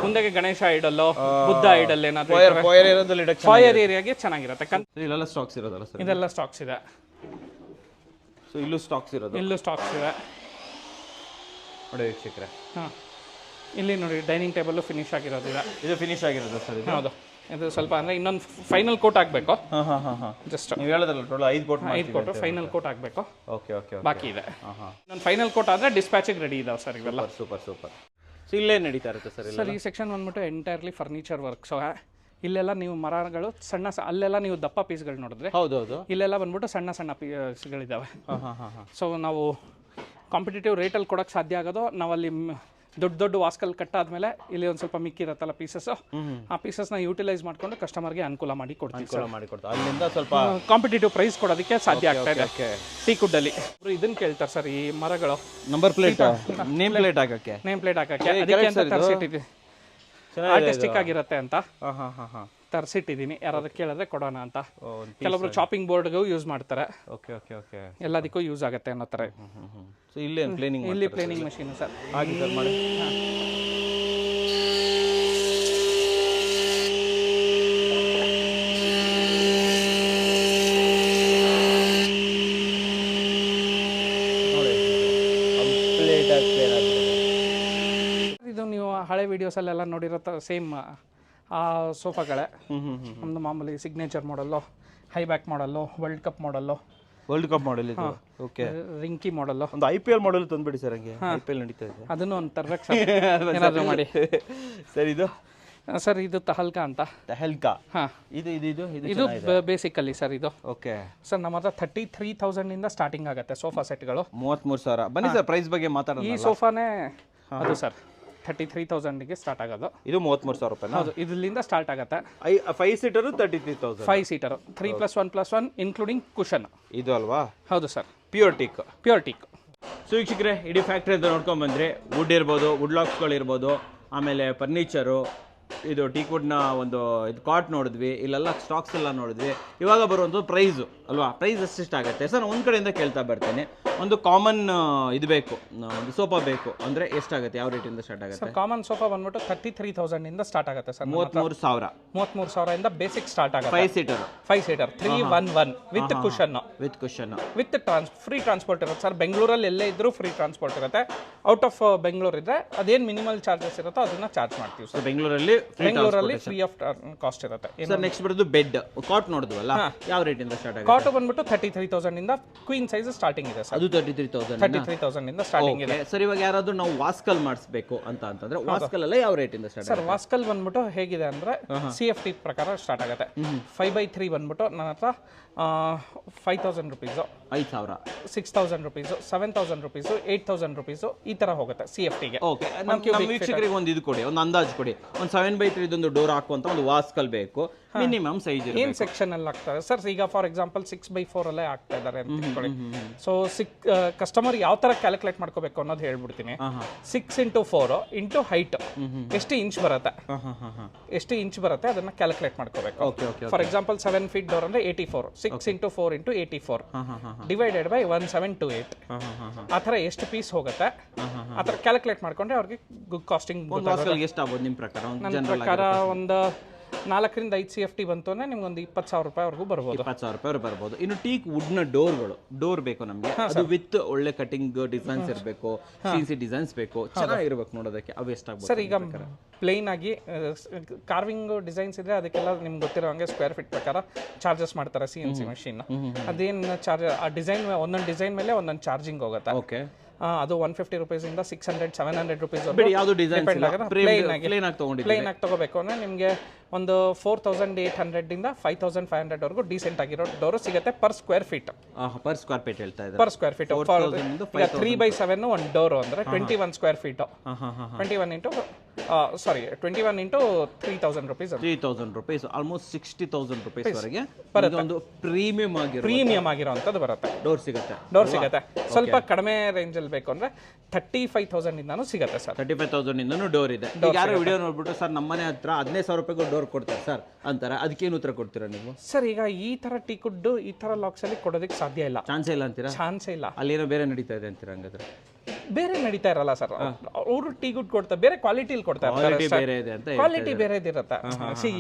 ಮುಂದೆಗೆ ಗಣೇಶ ಐಡಲ್ಲು, ಬುದ್ಧ ಐಡಲ್ ಏನಾದರೂ ಫೈರ್ ಏರಿಯಾಗೆ ಚೆನ್ನಾಗಿರುತ್ತೆ. ಇಲ್ಲೆಲ್ಲ ಸ್ಟಾಕ್ಸ್ ಇರೋದಲ್ಲ ಸರ್? ಇದೆಲ್ಲ ಸ್ಟಾಕ್ಸ್ ಇದೆ. ಸೊ ಇಲ್ಲೂ ಸ್ಟಾಕ್ಸ್ ಇರೋದು? ಇಲ್ಲೂ ಸ್ಟಾಕ್ಸ್ ಇದೆ ನೋಡಿ ವೀಕ್ಷಕರೇ. ಹಾಂ, ಇಲ್ಲಿ ನೋಡಿ ಡೈನಿಂಗ್ ಟೇಬಲ್ ಫಿನಿಶ್ ಆಗಿರೋದಿದೆ. ಇದು ಫಿನಿಶ್ ಆಗಿರೋದು ಸರ್? ಹೌದು. ಇದು ಸ್ವಲ್ಪ ಅಂದರೆ ಇನ್ನೊಂದು ಫೈನಲ್ ಕೋಟ್ ಆಗಬೇಕು. ಜಸ್ಟ್ ನೀವು ಹೇಳೋದಲ್ಲ, ಟೋಟಲ್ 5 ಕೋಟ್ ಫೈನಲ್ ಕೋಟ್ ಆಗಬೇಕು. ಓಕೆ ಓಕೆ, ಬಾಕಿ ಇದೆ. ಇನ್ನೊಂದು ಫೈನಲ್ ಕೋಟ್ ಆದರೆ ಡಿಸ್ಪ್ಯಾಚಿಗೆ ರೆಡಿ ಇದಾವೆ ಸರ್ ಇವೆಲ್ಲ. Super super. ಸೊ ಇಲ್ಲೇ ನಡೀತಾ ಇರುತ್ತೆ ಸರ್? ಸರ್, ಈ ಸೆಕ್ಷನ್ ಬಂದ್ಬಿಟ್ಟು ಎಂಟೈರ್ಲಿ ಫರ್ನಿಚರ್ ವರ್ಕ್. ಸೊ ಇಲ್ಲೆಲ್ಲ ನೀವು ಮರಗಳು ಸಣ್ಣ ಅಲ್ಲೆಲ್ಲ ನೀವು ದಪ್ಪ ಪೀಸ್ಗಳು ನೋಡಿದ್ರೆ, ಹೌದೌದು, ಇಲ್ಲೆಲ್ಲ ಬಂದ್ಬಿಟ್ಟು ಸಣ್ಣ ಸಣ್ಣ ಪೀಸ್ಗಳಿದ್ದಾವೆ. ಸೊ ನಾವು ಕಾಂಪಿಟೇಟಿವ್ ರೇಟಲ್ಲಿ ಕೊಡೋಕ್ಕೆ ಸಾಧ್ಯ ಆಗೋದು ನಾವಲ್ಲಿ ದೊಡ್ಡ ವಾಸ್ಕಲ್ ಕಟ್ಟಾದ್ಮೇಲೆ ಇಲ್ಲಿ ಒಂದು ಸ್ವಲ್ಪ ಮಿಕ್ಕಿರತ್ತಲ್ಲ ಪೀಸಸ್, ಆ ಪೀಸಸ್ನ ಯೂಟಿಲೈಸ್ ಮಾಡ್ಕೊಂಡು ಕಸ್ಟಮರ್ಗೆ ಅನುಕೂಲ ಮಾಡಿ ಕೊಡ್ತೀವಿ. ಅಲ್ಲಿಂದ ಸ್ವಲ್ಪ ಕಾಂಪಿಟೇಟಿವ್ ಪ್ರೈಸ್ ಕೊಡೋದಕ್ಕೆ ಸಾಧ್ಯ ಆಗ್ತಾ ಇದೆ. ಟೀಕುಡ್ಡಲ್ಲಿ ಇದನ್ನ ಕೇಳ್ತಾರೆ ಸರ್, ಈ ಮರಗಳು ನಂಬರ್ ಪ್ಲೇಟ್, ನೇಮ್ ಪ್ಲೇಟ್ ಹಾಕಕ್ಕೆ ಅದಕ್ಕೆ ಅಂತ ತರಿಸಿಟ್ಟಿದ್ವಿ. ಆರ್ಟಿಸ್ಟಿಕ್ ಆಗಿರುತ್ತೆ ಅಂತ ತರಿಸಿಟ್ಟಿದ್ದೀನಿ. ಯಾರಾದ್ರೂ ಕೇಳಿದ್ರೆ ಕೊಡೋಣ ಅಂತ. ಕೆಲವೊಬ್ರು ಚಾಪಿಂಗ್ ಬೋರ್ಡ್ಗೂ ಯೂಸ್ ಮಾಡ್ತಾರೆ. ಓಕೆ ಓಕೆ ಓಕೆ, ಎಲ್ಲದಕ್ಕೂ ಯೂಸ್ ಆಗುತ್ತೆ ಅನ್ನೋ ಥರ. ಸೊ ಇಲ್ಲಿ ಪ್ಲೇನಿಂಗ್ ಮಷೀನ್ ಸರ್. ಹಾಗೆ ಸರ್ ಮಾಡಿ. ಇದು ನೀವು ಹಳೆ ವಿಡಿಯೋಸಲ್ಲೆಲ್ಲ ನೋಡಿರೋ ಸೇಮ್ ಆ ಸೋಫಾಗಳೇ. ನಮ್ಮದು ಮಾಮೂಲಿ signature model, high back model, world cup model ಇದು. ಓಕೆ, ರಿಂಕಿ ಮಾಡಲ್ಲು, ಒಂದು IPL ಮಾಡಲ್ ತಂದ್ಬಿಡಿ ಸರ್. ಹಂಗೆ IPL ನಡೀತಾ ಇದೆ, ಅದನ್ನು ಒಂದು ತರಬೇಕು ಸರ್, ಏನಾದರೂ ಮಾಡಿ. ಸರ್ ಇದು ಸರ್, ಇದು ತಹಲ್ಕಾ ಅಂತ. ತಹಲ್ಕಾ? ಹಾಂ, ಇದು ಬೇಸಿಕಲಿ ಸರ್. ಇದು ಓಕೆ ಸರ್, ನಮ್ಮ ಹತ್ರ 33,000 ಸ್ಟಾರ್ಟಿಂಗ್ ಆಗುತ್ತೆ ಸೋಫಾ ಸೆಟ್ಗಳು. 33,000. ಬನ್ನಿ ಸರ್, ಪ್ರೈಸ್ ಬಗ್ಗೆ ಮಾತಾಡೋಣ. ಈ ಸೋಫಾನೇ ಅದು ಸರ್ 33,000ಗೆ ಸ್ಟಾರ್ಟ್ ಆಗೋದು. ಇದು 33,000 ರೂಪಾಯಿ? ಹೌದು, ಇದರಿಂದ ಸ್ಟಾರ್ಟ್ ಆಗುತ್ತೆ. 5 ಸೀಟರು 33,000? 5 seater 3+1+1 including cushion. ಇದು ಅಲ್ವಾ? ಹೌದು ಸರ್, ಪ್ಯೂರ್ ಟೀಕ್. ಸೊ ವೀಕ್ಷಕರೇ, ಇಡೀ ಫ್ಯಾಕ್ಟ್ರಿ ಅಂತ ನೋಡ್ಕೊಂಡು ಬಂದರೆ ವುಡ್ ಇರ್ಬೋದು, ವುಡ್ ಲಾಕ್ಸ್ಗಳು ಇರ್ಬೋದು, ಆಮೇಲೆ ಫರ್ನಿಚರು, ಇದು ಟೀಕ್ವುಡ್ನ ಒಂದು ಇದು ಕಾಟ್ ನೋಡಿದ್ವಿ, ಇಲ್ಲೆಲ್ಲ ಸ್ಟಾಕ್ಸ್ ಎಲ್ಲ ನೋಡಿದ್ವಿ. ಇವಾಗ ಬರುವಂಥದ್ದು ಪ್ರೈಸು ಅಲ್ವಾ? ಪ್ರೈಸ್ ಎಷ್ಟಾಗುತ್ತೆ ಸರ್? ಒಂದು ಕಡೆಯಿಂದ ಕೇಳ್ತಾ ಬರ್ತೇನೆ. ಒಂದು ಕಾಮನ್ ಇದು ಬೇಕು, ಒಂದು ಸೋಫಾ ಬೇಕು ಅಂದರೆ ಎಷ್ಟಾಗುತ್ತೆ? ಯಾವ ರೇಟಿಂದ ಸ್ಟಾರ್ಟ್ ಆಗುತ್ತೆ ಸರ್? ಕಾಮನ್ ಸೋಫಾ ಬಂದ್ಬಿಟ್ಟು 33,000 ಸ್ಟಾರ್ಟ್ ಆಗುತ್ತೆ ಸರ್. 33,000? 33,000 ಬೇಸಿಕ್ ಸ್ಟಾರ್ಟ್ ಆಗುತ್ತೆ. 5 seater 311 with cushion, with free transport ಇರುತ್ತೆ ಸರ್. ಬೆಂಗಳೂರಲ್ಲಿ ಎಲ್ಲೇ ಇದ್ರೂ ಫ್ರೀ ಟ್ರಾನ್ಸ್ಪೋರ್ಟ್ ಇರುತ್ತೆ. ಔಟ್ ಆಫ್ ಬೆಂಗಳೂರು ಇದ್ರೆ ಅದೇನು ಮಿನಿಮಲ್ ಚಾರ್ಜಸ್ ಇರುತ್ತೋ ಅದನ್ನ ಚಾರ್ಜ್ ಮಾಡ್ತೀವಿ ಸರ್. ಬೆಂಗಳೂರಲ್ಲಿ ಫ್ರೀ ಆಫ್ ಕಾಸ್ಟ್ ಇರುತ್ತೆ ಸರ್. ನೆಕ್ಸ್ಟ್ ಬರೋದು ಬೆಡ್, ಕಾಟ್ ನೋಡಿದ್ವಲ್ಲ, ಯಾವ ರೇಟಿಂದ ಸ್ಟಾರ್ಟ್ ಆಗುತ್ತೆ? ಕಾಟ್ ಬಂದ್ಬಿಟ್ಟು 33,000 ಕ್ವೀನ್ ಸೈಜ್ ಸ್ಟಾರ್ಟಿಂಗ್ ಇದೆ ಸರ್. ಅದು 33,000 ಸ್ಟಾರ್ಟಿಂಗ್ ಇದೆ ಸರ್. ಇವಾಗ ಯಾರಾದ್ರೂ ನಾವು ವಾಸ್ಕಲ್ ಮಾಡಿಸ್ಬೇಕು ಅಂತಂದ್ರೆ ವಾಸ್ಕಲ್ ಎಲ್ಲ ಯಾವ ರೇಟಿಂದ ಸ್ಟಾರ್ಟ್ ಸರ್? ವಾಸ್ಕಲ್ ಬಂದ್ಬಿಟ್ಟು ಹೇಗಿದೆ ಅಂದ್ರೆ CFT ಪ್ರಕಾರ ಸ್ಟಾರ್ಟ್ ಆಗುತ್ತೆ. 5/3 ಬಂದ್ಬಿಟ್ಟು ನನ್ನ ಹತ್ರ 5,000 ರುಪೀಸು, 5,000, 6,000 ರುಪೀಸು, 7,000 ರುಪೀಸು, 8,000 ರುಪೀಸು ಈ ತರ ಹೋಗುತ್ತೆ CFTಗೆ. ಓಕೆ, ನಮ್ಮ ವೀಕ್ಷಕರಿಗೆ ಒಂದು ಇದು ಕೊಡಿ, ಒಂದು ಅಂದಾಜು ಕೊಡಿ. ಒಂದು 7/3 ಒಂದು ಡೋರ್ ಹಾಕುವಂತ ಒಂದು ವಾಸ್ಕಲ್ ಬೇಕು, ಮಿನಿಮಮ್ ಸೈಜ್ ಏನ್ ಸೆಕ್ಷನ್ ಅಲ್ಲಿ ಆಗ್ತದೆ ಸರ್? ಈಗ ಫಾರ್ ಎಕ್ಸಾಂಪಲ್ 6/4 ಅಲ್ಲೇ ಆಗ್ತಾ ಇದ್ದಾರೆ ಅಂತ ತಿಳ್ಕೊಳ್ಳಿ. ಸೊ ಕಸ್ಟಮರ್ ಯಾವ ತರ ಕ್ಯಾಲ್ಕುಲೇಟ್ ಮಾಡ್ಕೋಬೇಕು ಅನ್ನೋದು ಹೇಳ್ಬಿಡ್ತೀನಿ. 6x4 ಇಂಟು ಹೈಟ್ ಎಷ್ಟು ಇಂಚ್ ಬರುತ್ತೆ, ಅದನ್ನ ಕ್ಯಾಲ್ಕುಲೇಟ್ ಮಾಡ್ಕೋಬೇಕು. ಫಾರ್ ಎಕ್ಸಾಂಪಲ್ 7 ಫೀಟ್ ಡೋರ್ ಅಂದ್ರೆ 84, 6x4 ಇಂಟು 84 ಡಿವೈಡೆಡ್ ಬೈ 1728. ಆ ಥರ ಎಷ್ಟು ಪೀಸ್ ಹೋಗುತ್ತೆ ಆ ಥರ ಕ್ಯಾಲ್ಕುಲೇಟ್ ಮಾಡ್ಕೊಂಡ್ರೆ ಅವ್ರಿಗೆ ಕಾಸ್ಟಿಂಗ್ ಎಷ್ಟು ಆಗ್ಬೋದು ನಿಮ್ಮ ಪ್ರಕಾರ? ನನ್ನ ಪ್ರಕಾರ ಒಂದು 4ರಿಂದ 5 CFT ಬಂತು ಅಂದ್ರೆ ನಿಮ್ಗೊಂದು 20,000 ರೂಪಾಯಿವರೆಗೂ ಬರ್ಬೋದು. 20,000 ರೂಪಾಯಿ ಬರ್ಬೋದು. ಇನ್ನು ಟೀಕ್ ವುಡ್ನ ಡೋರ್ ಬೇಕು ನಮಗೆ, ಅದು ವಿತ್ ಒಳ್ಳೆ ಕಟಿಂಗ್ ಡಿಸೈನ್ಸ್ ಇರಬೇಕು, CNC ಡಿಸೈನ್ಸ್ ಬೇಕು, ಚೆನ್ನಾಗಿರ್ಬೇಕು ನೋಡೋದಕ್ಕೆ. ಅವು ಎಷ್ಟಾಗ್ಬೋದು ಸರ್? ಈಗ ಪ್ಲೇನ್ ಆಗಿ ಕಾರ್ವಿಂಗ್ ಡಿಸೈನ್ಸ್ ಇದ್ರೆ ಅದಕ್ಕೆಲ್ಲ ನಿಮ್ಗೆ ಗೊತ್ತಿರೋ ಹಂಗೆ ಸ್ಕ್ವೇರ್ ಫೀಟ್ ಪ್ರಕಾರ ಚಾರ್ಜಸ್ ಮಾಡ್ತಾರೆ CNC ಮಷೀನ್. ಅದೇನು ಚಾರ್ಜ್, ಆ ಡಿಸೈನ್ ಒಂದೊಂದು ಡಿಸೈನ್ ಮೇಲೆ ಒಂದೊಂದು ಚಾರ್ಜಿಂಗ್ ಹೋಗುತ್ತೆ. ಓಕೆ, ಅದು 150 ರೂಪೀಸಿಂದ 600-700 ರೂಪೀಸ್ ಯಾವುದು ಡಿಸೈನ್ ಪ್ಲೇನ್ ಆಗಿ ತಗೋಬೇಕು ಅಂದ್ರೆ ನಿಮಗೆ ಒಂದು 4,800 5,500 ವರೆಗೂ ಡೀಸೆಂಟ್ ಆಗಿರೋ ಡೋರು ಸಿಗುತ್ತೆ ಪರ್ ಸ್ಕ್ವೇರ್ ಫೀಟ್. ಹೇಳ್ತಾ ಇದ್ದಾರೆ. ಪರ್ ಸ್ಕ್ವೇರ್ ಫೀಟ್ 3/7 ಒಂದು ಡೋರು ಅಂದ್ರೆ 21 square feet. 21 into 3,000 rupees. 3,000 rupees, almost 60,000 rupees ವರೆಗೆ ಒಂದು ಪ್ರೀಮಿಯಂ ಆಗಿರೋಂಥದ್ದು ಬರುತ್ತೆ. ಡೋರ್ ಸಿಗುತ್ತೆ. ಸ್ವಲ್ಪ ಕಡಿಮೆ ರೇಂಜ್ ಅಲ್ಲಿ ಬೇಕು ಅಂದ್ರೆ 35,000 ಇಂದಾನು ಸಿಗುತ್ತೆ ಸರ್. 35,000 ಇಂದನೂ ಡೋರ್ ಇದೆ. ಯಾರು ವಿಡಿಯೋ ನೋಡ್ಬಿಟ್ಟು ಸರ್ ನಮ್ಮನೆ ಹತ್ರ 15,000 ರೂಪಾಯಿಗೂ ಡೋರ್ ಕೊಡ್ತಾರೆ ಸರ್ ಅಂತಾರೆ, ಅದಕ್ಕೇನು ಉತ್ತರ ಕೊಡ್ತೀರಾ ನೀವು? ಸರ್ ಈಗ ಈ ತರ ಟೀಕುಡ್ ಈ ತರ ಲಾಕ್ಸ್ ಅಲ್ಲಿ ಕೊಡೋದಕ್ಕೆ ಸಾಧ್ಯ ಇಲ್ಲ. ಚಾನ್ಸೇ ಇಲ್ಲ ಅಂತೀರಾ? ಚಾನ್ಸೇ ಇಲ್ಲ. ಅಲ್ಲೇನೋ ಬೇರೆ ನಡೀತಾ ಇದೆ ಅಂತೀರಾ? ಹಂಗಾದ್ರೆ ಬೇರೆ ನಡೀತಾ ಇರಲ್ಲ ಸರ್, ಅವರು ಟೀ ಗುಡ್ ಕೊಡ್ತಾರೆ, ಬೇರೆ ಕ್ವಾಲಿಟಿಲಿ ಕೊಡ್ತಾರೆ. ಕ್ವಾಲಿಟಿ ಬೇರೆದಿರುತ್ತೆ.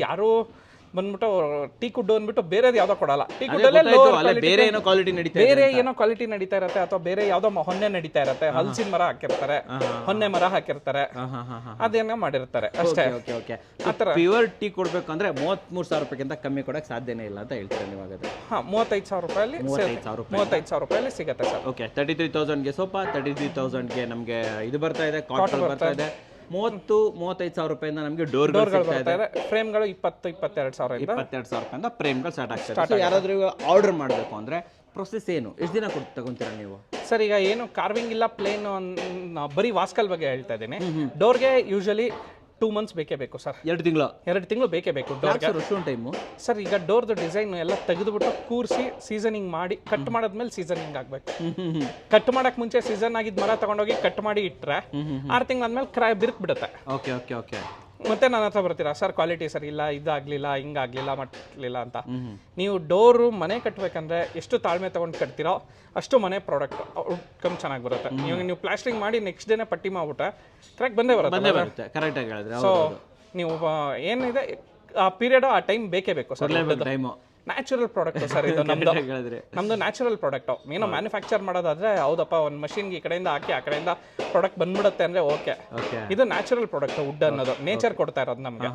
ಯಾರು ಬಂದ್ಬಿಟ್ಟು ಟೀ ಕುಡ್ ಅಂದ್ಬಿಟ್ಟು ಬೇರೆದು ಯಾವ್ದೋ ಕೊಡಲ್ಲ. ಟೀ ಕುಡ್ ಬೇರೆ ಏನೋ ಕ್ವಾಲಿಟಿ ನಡೀತಾ ಇರುತ್ತೆ, ಅಥವಾ ಬೇರೆ ಯಾವ್ದೋ ಹೊನ್ನೆ ನಡೀತಾ ಇರುತ್ತೆ, ಹಲಸಿನ ಮರ ಹಾಕಿರ್ತಾರೆ, ಹೊನ್ನೆ ಮರ ಹಾಕಿರ್ತಾರೆ, ಅದೇನೋ ಮಾಡಿರ್ತಾರೆ ಅಷ್ಟೇ. ಪ್ಯೂರ್ ಟೀ ಕೊಡ್ಬೇಕು ಅಂದ್ರೆ 33,000 ರೂಪಾಯಿಗಿಂತ ಕಮ್ಮಿ ಕೊಡಕ್ ಸಾಧ್ಯನೇ ಇಲ್ಲ ಅಂತ ಹೇಳ್ತಾರೆ ನೀವು? ಹಾಗಾದ್ರೆ 35,000 ರೂಪಾಯಲ್ಲಿ 35,000 ರೂಪಾಯಲ್ಲಿ ಸಿಗುತ್ತೆ ಸರ್. ಓಕೆ, 33,000ಗೆ ಸೋಫಾ, 33,000ಗೆ ನಮಗೆ ಇದು ಬರ್ತಾ ಇದೆ, ಕಾಟನ್ ಬರ್ತಾ ಇದೆ. 35,000 ರೂಪಾಯಿಂದ ನಮಗೆ ಡೋರ್ಗಳು ಬರ್ತಾ ಇದೆ. ಫ್ರೇಮ್ಗಳು 22,000 ರೂಪಾಯಿಂದ ಫ್ರೇಮ್ಗಳು ಸ್ಟಾರ್ಟ್ ಆಗ್ತದೆ. ಯಾರಾದ್ರೂ ಆರ್ಡರ್ ಮಾಡಬೇಕು ಅಂದ್ರೆ ಪ್ರೊಸೆಸ್ ಏನು, ಎಷ್ಟು ದಿನ ತಗೊಂತೀರಾ ನೀವು? ಸರ್ ಈಗ ಏನು ಕಾರ್ವಿಂಗ್ ಇಲ್ಲ, ಪ್ಲೇನ್ ಬರೀ ವಾಸ್ಕಲ್ ಬಗ್ಗೆ ಹೇಳ್ತಾ ಇದ್ದೀನಿ. ಡೋರ್ಗೆ ಯೂಶಲಿ 2 months ಬೇಕೇ ಬೇಕು ಸರ್. 2 ತಿಂಗಳು ಬೇಕೇ ಬೇಕು ಡೋರ್ಗೆ. ಟೈಮು ಸರ್ ಈಗ ಡೋರ್ದು ಡಿಸೈನ್ ಎಲ್ಲ ತೆಗೆದುಬಿಟ್ಟು ಕೂರಿಸಿ ಸೀಸನಿಂಗ್ ಮಾಡಿ ಕಟ್ ಮಾಡಾದ್ಮೇಲೆ ಸೀಸನಿಂಗ್ ಆಗಬೇಕು. ಕಟ್ ಮಾಡಕ್ ಮುಂಚೆ ಸೀಸನ್ ಆಗಿದ್ ಮರ ತಗೊಂಡೋಗಿ ಕಟ್ ಮಾಡಿ ಇಟ್ಟರೆ 6 ತಿಂಗಳಾದ್ಮೇಲೆ ಬಿರುಕು ಬಿಡುತ್ತೆ. ಓಕೆ. ಮತ್ತೆ ನನ್ನ ಹತ್ರ ಬರ್ತೀರಾ ಸರ್ ಕ್ವಾಲಿಟಿ ಸರಿ ಇಲ್ಲ, ಇದಾಗ್ಲಿಲ್ಲ, ಹಿಂಗಾಗ್ಲಿಲ್ಲ, ಮಟ್ಟಲಿಲ್ಲ ಅಂತ. ನೀವು ಡೋರು ಮನೆ ಕಟ್ಟಬೇಕಂದ್ರೆ ಎಷ್ಟು ತಾಳ್ಮೆ ತಗೊಂಡು ಕಟ್ತೀರೋ ಅಷ್ಟು ಮನೆ ಪ್ರಾಡಕ್ಟ್ ಔಟ್ಕಮ್ ಚೆನ್ನಾಗಿ ಬರುತ್ತೆ. ನೀವು ಪ್ಲಾಸ್ಟರಿಂಗ್ ಮಾಡಿ ನೆಕ್ಸ್ಟ್ ಡೇನೆ ಪಟ್ಟಿ ಮಾಡ್ಬಿಟ್ರೆ ಕರೆಕ್ಟ್ ಬಂದೇ ಬರುತ್ತೆ. ಕರೆಕ್ಟಾಗಿ ಹೇಳಿದ್ರೆ. ಸೊ ನೀವು ಏನಿದೆ ಆ ಪೀರಿಯಡ್ ಆ ಟೈಮ್ ಬೇಕೇ ಬೇಕು ಸರ್. ನ್ಯಾಚುರಲ್ ಪ್ರಾಡಕ್ಟ್ ಸರ್ ಇದು ನಮ್ದು ನ್ಯಾಚುರಲ್ ಪ್ರಾಡಕ್ಟ್. ಏನೋ ಮ್ಯಾನುಫ್ಯಾಕ್ಚರ್ ಮಾಡೋದಾದ್ರೆ ಹೌದಪ್ಪ ಒಂದು ಮಷಿನ್ಗೆ ಈ ಕಡೆಯಿಂದ ಹಾಕಿ ಆ ಕಡೆಯಿಂದ ಪ್ರಾಡಕ್ಟ್ ಬಂದ್ಬಿಡುತ್ತೆ ಅಂದ್ರೆ ಓಕೆ. ಇದು ನ್ಯಾಚುರಲ್ ಪ್ರಾಡಕ್ಟ್, ವುಡ್ ಅನ್ನೋದು ನೇಚರ್ ಕೊಡ್ತಾ ಇರೋದು ನಮ್ಗೆ.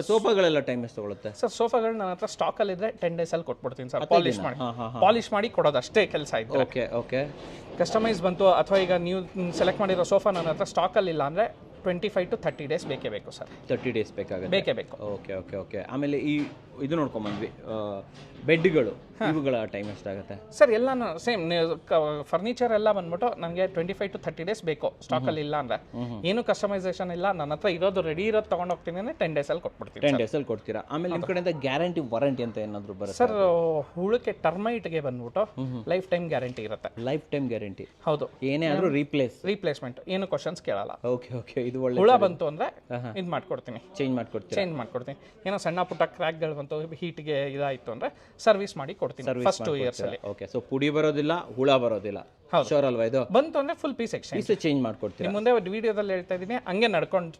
ಸೋಫಾಗಳೆಲ್ಲ ಟೈಮ್ ಎಷ್ಟು ತಗೊಳುತ್ತೆ ಸರ್? ಸೋಫಾಗಳು ನನ್ನ ಹತ್ರ ಸ್ಟಾಕ್ ಅಲ್ಲಿ ಇದ್ರೆ 10 days ಅಲ್ಲಿ ಕೊಟ್ಬಿಡ್ತೀನಿ ಸರ್. ಪಾಲಿಶ್ ಮಾಡಿ ಕೊಡೋದು ಅಷ್ಟೇ ಕೆಲಸ ಇದ್ರೆ. ಓಕೆ. ಕಸ್ಟಮೈಸ್ ಬಂತು ಅಥವಾ ಈಗ ನೀವು ಸೆಲೆಕ್ಟ್ ಮಾಡಿರೋ ಸೋಫಾ ನನ್ನ ಹತ್ರ ಸ್ಟಾಕ್ ಅಲ್ಲಿ ಇಲ್ಲ ಅಂದ್ರೆ 25 to 30 days ಬೇಕೇ ಬೇಕು ಸರ್. 30 days ಬೇಕಾಗುತ್ತೆ. ಬೇಕೇ ಬೇಕು. ಓಕೆ. ಆಮೇಲೆ ಇದು ನೋಡ್ಕೊಂಬಂದ್ವಿ, ಬೆಡ್ಗಳು, ಇವುಗಳ ಟೈಮ್ ಎಷ್ಟಾಗುತ್ತೆ ಸರ್? ಎಲ್ಲಾನು ಸೇಮ್ ಫರ್ನಿಚರ್ ಎಲ್ಲ ಬಂದ್ಬಿಟ್ಟು ನನಗೆ 25 to 30 days ಬೇಕು ಸ್ಟಾಕ್ ಅಲ್ಲಿ ಇಲ್ಲ ಅಂದ್ರೆ. ಏನು ಕಸ್ಟಮೈಸೇಷನ್ ಇಲ್ಲ, ನನ್ನ ಹತ್ರ ಇರೋದು ರೆಡಿ ಇರೋದು ತಗೊಂಡು ಹೋಗ್ತೀನಿ ಅಂದ್ರೆ 10 days ಅಲ್ಲಿ ಕೊಟ್ಬಿಡ್ತೀನಿ. 10 days ಅಲ್ಲಿ ಕೊಡ್ತೀರಾ? ಆಮೇಲೆ ನಿಮ್ಮ ಕಡೆಯಿಂದ ಗ್ಯಾರಂಟಿ ವಾರಂಟಿ ಅಂತ ಏನಾದ್ರು ಬರುತ್ತೆ ಸರ್? ಹುಳಕ್ಕೆ ಟರ್ಮೈಟ್ಗೆ ಬಂದ್ಬಿಟ್ಟು ಲೈಫ್ ಟೈಮ್ ಗ್ಯಾರಂಟಿ ಇರುತ್ತೆ. Life time guarantee? ಹೌದು. ಏನೇ ಆದ್ರೂ ರಿಪ್ಲೇಸ್ಮೆಂಟ್, ಏನು ಕ್ವಶನ್ಸ್ ಕೇಳಲ್ಲ. ಓಕೆ. ಇದು ಒಳ್ಳೆ. ಹುಳ ಬಂತು ಅಂದ್ರೆ ಇದು ಮಾಡ್ಕೊಡ್ತೀನಿ, ಚೇಂಜ್ ಮಾಡ್ಕೊಡ್ತೀನಿ. ಏನೋ ಸಣ್ಣ ಪುಟ್ಟ ಕ್ರ್ಯಾಕ್ಗಳು ಬಂತು, ಹೀಟ್ಗೆ ಇದಾಯ್ತು ಅಂದ್ರೆ ಸರ್ವಿಸ್ ಮಾಡಿ ಕೊಡ್ತೀನಿ ಫಸ್ಟ್ 2 years ಅಲ್ಲಿ. ಓಕೆ. ಸೊ ಪುಡಿ ಬರೋದಿಲ್ಲ, ಹುಳ ಬರೋದಿಲ್ಲ, ಶೋರ್ ಅಲ್ವಾ? ಇದು ಬಂತು ಅಂದ್ರೆ ಫುಲ್ ಪೀಸ್ ಚೇಂಜ್ ಮಾಡ್ಕೊಡ್ತೀನಿ. ಮುಂದೆ ವಿಡಿಯೋದಲ್ಲಿ ಹೇಳ್ತಾ ಇದ್ದೀನಿ, ಹಂಗೆ ನಡ್ಕೊಂಡು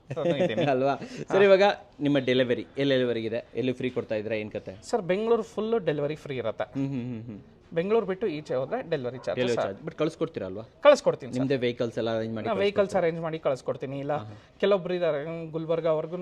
ಅಲ್ವಾ? ಸರ್ ಇವಾಗ ನಿಮ್ಮ ಡೆಲಿವರಿ ಎಲ್ಲೆಲ್ಲಿವರೆಗಿದೆ, ಎಲ್ಲಿ ಫ್ರೀ ಕೊಡ್ತಾ ಇದ್ರೆ ಏನ್ ಕತೆ sir? Bengaluru full delivery free ಇರುತ್ತೆ. ಬೆಂಗಳೂರು ಬಿಟ್ಟು ಈಚೆ ಹೋದ್ರೆ ಡೆಲಿವರಿ ಚಾರ್ಜ್. ಬಟ್ ಕಳಿಸ್ಕೊಡ್ತೀರಾ ಅಲ್ವಾ? ಕಳಿಸ್ಕೊಡ್ತೀನಿ. ನಿಮ್ದೇ ವೆಹಿಕಲ್ಸ್ ಎಲ್ಲ ಅರೇಂಜ್ ಮಾಡಿ? ವೆಹಿಕಲ್ಸ್ ಅರೇಂಜ್ ಮಾಡಿ ಕಳಿಸ್ಕೊಡ್ತೀನಿ. ಇಲ್ಲ ಕೆಲವೊಬ್ರು ಇದ್ದಾರೆ ಗುಲ್ಬರ್ಗಾವರೆಗೂ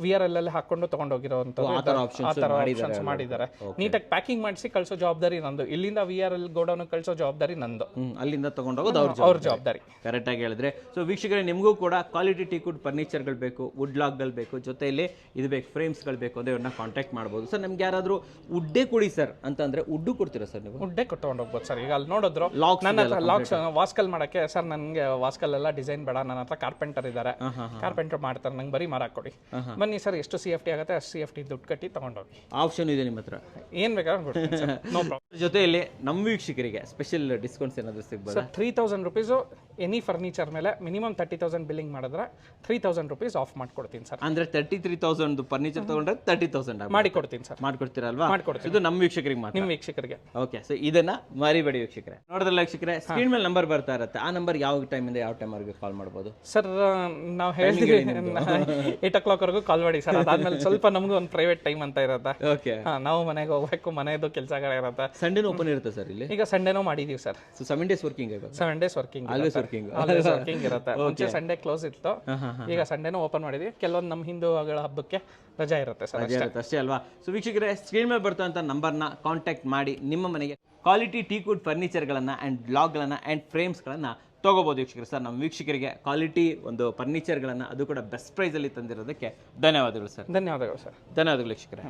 VRL ಅಲ್ಲಿ ಹಾಕೊಂಡು ತಗೊಂಡೋಗಿರೋಂಥದ್ದು ಆ ಥರ ಆಪ್ಷನ್ಸ್ ಮಾಡಿದ್ದಾರೆ. ನೀಟಾಗಿ ಪ್ಯಾಕಿಂಗ್ ಮಾಡಿಸಿ ಕಳಿಸೋ ಜವಾಬ್ದಾರಿ ನಂದು. ಇಲ್ಲಿಂದ VRL ಗೋಡೌನ್ ಕಳಿಸೋ ಜವಾಬ್ದಾರಿ ನಂದು. ಅಲ್ಲಿಂದ ತಗೊಂಡೋಗೋದು ಅವ್ರ ಜವಾಬ್ದಾರಿ. ಕರೆಕ್ಟ್ ಆಗಿ ಹೇಳಿದ್ರೆ. ಸೊ ವೀಕ್ಷಕರೇ, ನಿಮಗೂ ಕೂಡ ಕ್ವಾಲಿಟಿ ಟೀಕುಡ್ ಫರ್ನಿಚರ್ಗಳು ಬೇಕು, ವುಡ್ ಲಾಕ್ಗಳು ಬೇಕು, ಜೊತೆಯಲ್ಲಿ ಇದು ಬೇಕು ಫ್ರೇಮ್ಸ್ಗಳು ಬೇಕು ಅಂದ್ರೆ ಇವ್ರನ್ನ ಕಾಂಟ್ಯಾಕ್ಟ್ ಮಾಡ್ಬೋದು. ಸರ್ ನಮ್ಗೆ ಯಾರಾದರೂ ವುಡ್ಡೇ ಕೊಡಿ ಸರ್ ಅಂತಂದ್ರೆ ವುಡ್ಡು ಕೊಡ್ತೀರಾ ಸರ್ ನೀವು? ವುಡ್ಡೇ ಕೊಟ್ಕೊಂಡು ಹೋಗ್ಬೋದು ಸರ್. ಈಗ ಅಲ್ಲಿ ನೋಡಿದ್ರು ನನ್ನ ಹತ್ರ ಲಾಕ್ಸ್ ವಾಸ್ಕಲ್ ಮಾಡಕ್ಕೆ ಸರ್ ನನಗೆ ವಾಸ್ಕಲ್ ಎಲ್ಲ ಡಿಸೈನ್ ಬೇಡ, ನನ್ನ ಹತ್ರ ಕಾರ್ಪೆಂಟರ್ ಇದ್ದಾರೆ, ಕಾರ್ಪೆಂಟರ್ ಮಾಡ್ತಾರೆ, ನಂಗೆ ಬರೀ ಮರ ಕೊಡಿ, ಬನ್ನಿ ಸರ್ ಎಷ್ಟು CFT ಆಗುತ್ತೆ ಅಷ್ಟು CFT ದುಡ್ಡು ಕಟ್ಟಿ ತಗೊಂಡೋಗಿ. ಆಪ್ಷನ್ ಇದೆ ನಿಮ್ಮ ಹತ್ರ, ಏನು ಬೇಕಾದ್ರೆ ನೋ ಪ್ರಾಬ್ಲಮ್. ಜೊತೆಯಲ್ಲಿ ನಮ್ಮ ವೀಕ್ಷಕರಿಗೆ ಸ್ಪೆಷಲ್ ಡಿಸ್ಕೌಂಟ್ಸ್ ಏನಾದರೂ ಸಿಗ್ಬೋದು? ಸರ್ 3,000 ರೂಪೀಸು ಎನಿ ಫರ್ನಿಚರ್ ಮೇಲೆ ಮಿನಿಮಮ್ 30,000 ಬಿಲ್ಲಿಂಗ್ ಮಾಡಿದ್ರೆ 3,000 ರೂಪೀಸ್ ಆಫ್ ಮಾಡ್ಕೊಡ್ತೀನಿ ಸರ್. ಅಂದ್ರೆ 33,000 ಫರ್ನಿಚರ್ ತಗೊಂಡ್ರೆ 30,000 ಮಾಡಿಕೊಡ್ತೀನಿ ಸರ್. ಮಾಡ್ಕೊಡ್ತೀರಲ್ವಾ? ಮಾಡ್ಕೊಡ್ತೀನಿ. ಇದು ನಮ್ಮ ವೀಕ್ಷಕರಿಗೆ ಮಾತ್ರ, ನಿಮ್ಮ ವೀಕ್ಷಕರಿಗೆ. ಓಕೆ. ಸೊ ಇದನ್ನ ಮರಿಬೇಡಿ ವೀಕ್ಷಕರೇ. ನೋಡಿದ್ರಲ್ಲ ವೀಕ್ಷಕರೇ, ಸ್ಕ್ರೀನ್ ಮೇಲೆ ನಂಬರ್ ಬರ್ತಾ ಇರುತ್ತೆ. ಆ ನಂಬರ್ ಯಾವ ಟೈಮಿಂದ ಯಾವ ಟೈಮ್ ವರೆಗೂ ಕಾಲ್ ಮಾಡ್ಬೋದು ಸರ್? ನಾವು ಹೇಳ್ತೀವಿ 8 o'clock ವರೆಗೂ ಕಾಲ್ ಮಾಡಿ ಸರ್. ಅದಾದ್ಮೇಲೆ ಸ್ವಲ್ಪ ನಮಗೂ ಒಂದು ಪ್ರೈವೇಟ್ ಟೈಮ್ ಅಂತ ಇರುತ್ತೆ. ಓಕೆ. ನಾವು ಮನೆಗೆ ಹೋಗ್ಬೇಕು, ಮನೆಯದು ಕೆಲಸಗಳಿರುತ್ತೆ. ಸಂಡೇನೂ ಓಪನ್ ಇರುತ್ತೆ ಸರ್ ಇಲ್ಲಿ? ಈಗ ಸಂಡೇನೂ ಮಾಡಿದೀವಿ ಸರ್. ಸೊ 7 days ವರ್ಕಿಂಗ್ ಆಗುತ್ತೆ? 7 days working, always working. Always working ಇರುತ್ತೆ. ಮುಂಚೆ ಸಂಡೇ ಕ್ಲೋಸ್ ಇತ್ತು, ಈಗ ಸಂಡೇನೂ ಓಪನ್ ಮಾಡಿದ್ವಿ. ಕೆಲವೊಂದು ನಮ್ಮ ಹಿಂದೂಗಳ ಹಬ್ಬಕ್ಕೆ ರಜಾ ಇರುತ್ತೆ ಸರ್, ಅಷ್ಟೇ ಅಲ್ವಾ? ಸೊ ವೀಕ್ಷಕರೇ, ಸ್ಕ್ರೀನ್ ಮೇಲೆ ಬರ್ತಂಥ ನಂಬರ್ನ ಕಾಂಟ್ಯಾಕ್ಟ್ ಮಾಡಿ ನಿಮ್ಮ ಮನೆಗೆ ಕ್ವಾಲಿಟಿ ಟೀಕ್ವುಡ್ ಫರ್ನಿಚರ್ಗಳನ್ನು ಆ್ಯಂಡ್ ಬ್ಲಾಗ್ಗಳನ್ನು ಆ್ಯಂಡ್ ಫ್ರೇಮ್ಸ್ಗಳನ್ನು ತೊಗೋಬೋದು ವೀಕ್ಷಕರು. ಸರ್, ನಮ್ಮ ವೀಕ್ಷಕರಿಗೆ ಕ್ವಾಲಿಟಿ ಒಂದು ಫರ್ನಿಚರ್ಗಳನ್ನು ಅದು ಕೂಡ ಬೆಸ್ಟ್ ಪ್ರೈಸಲ್ಲಿ ತಂದಿರೋದಕ್ಕೆ ಧನ್ಯವಾದಗಳು ಸರ್. ಧನ್ಯವಾದಗಳು ಸರ್. ಧನ್ಯವಾದಗಳು ವೀಕ್ಷಕರೇ.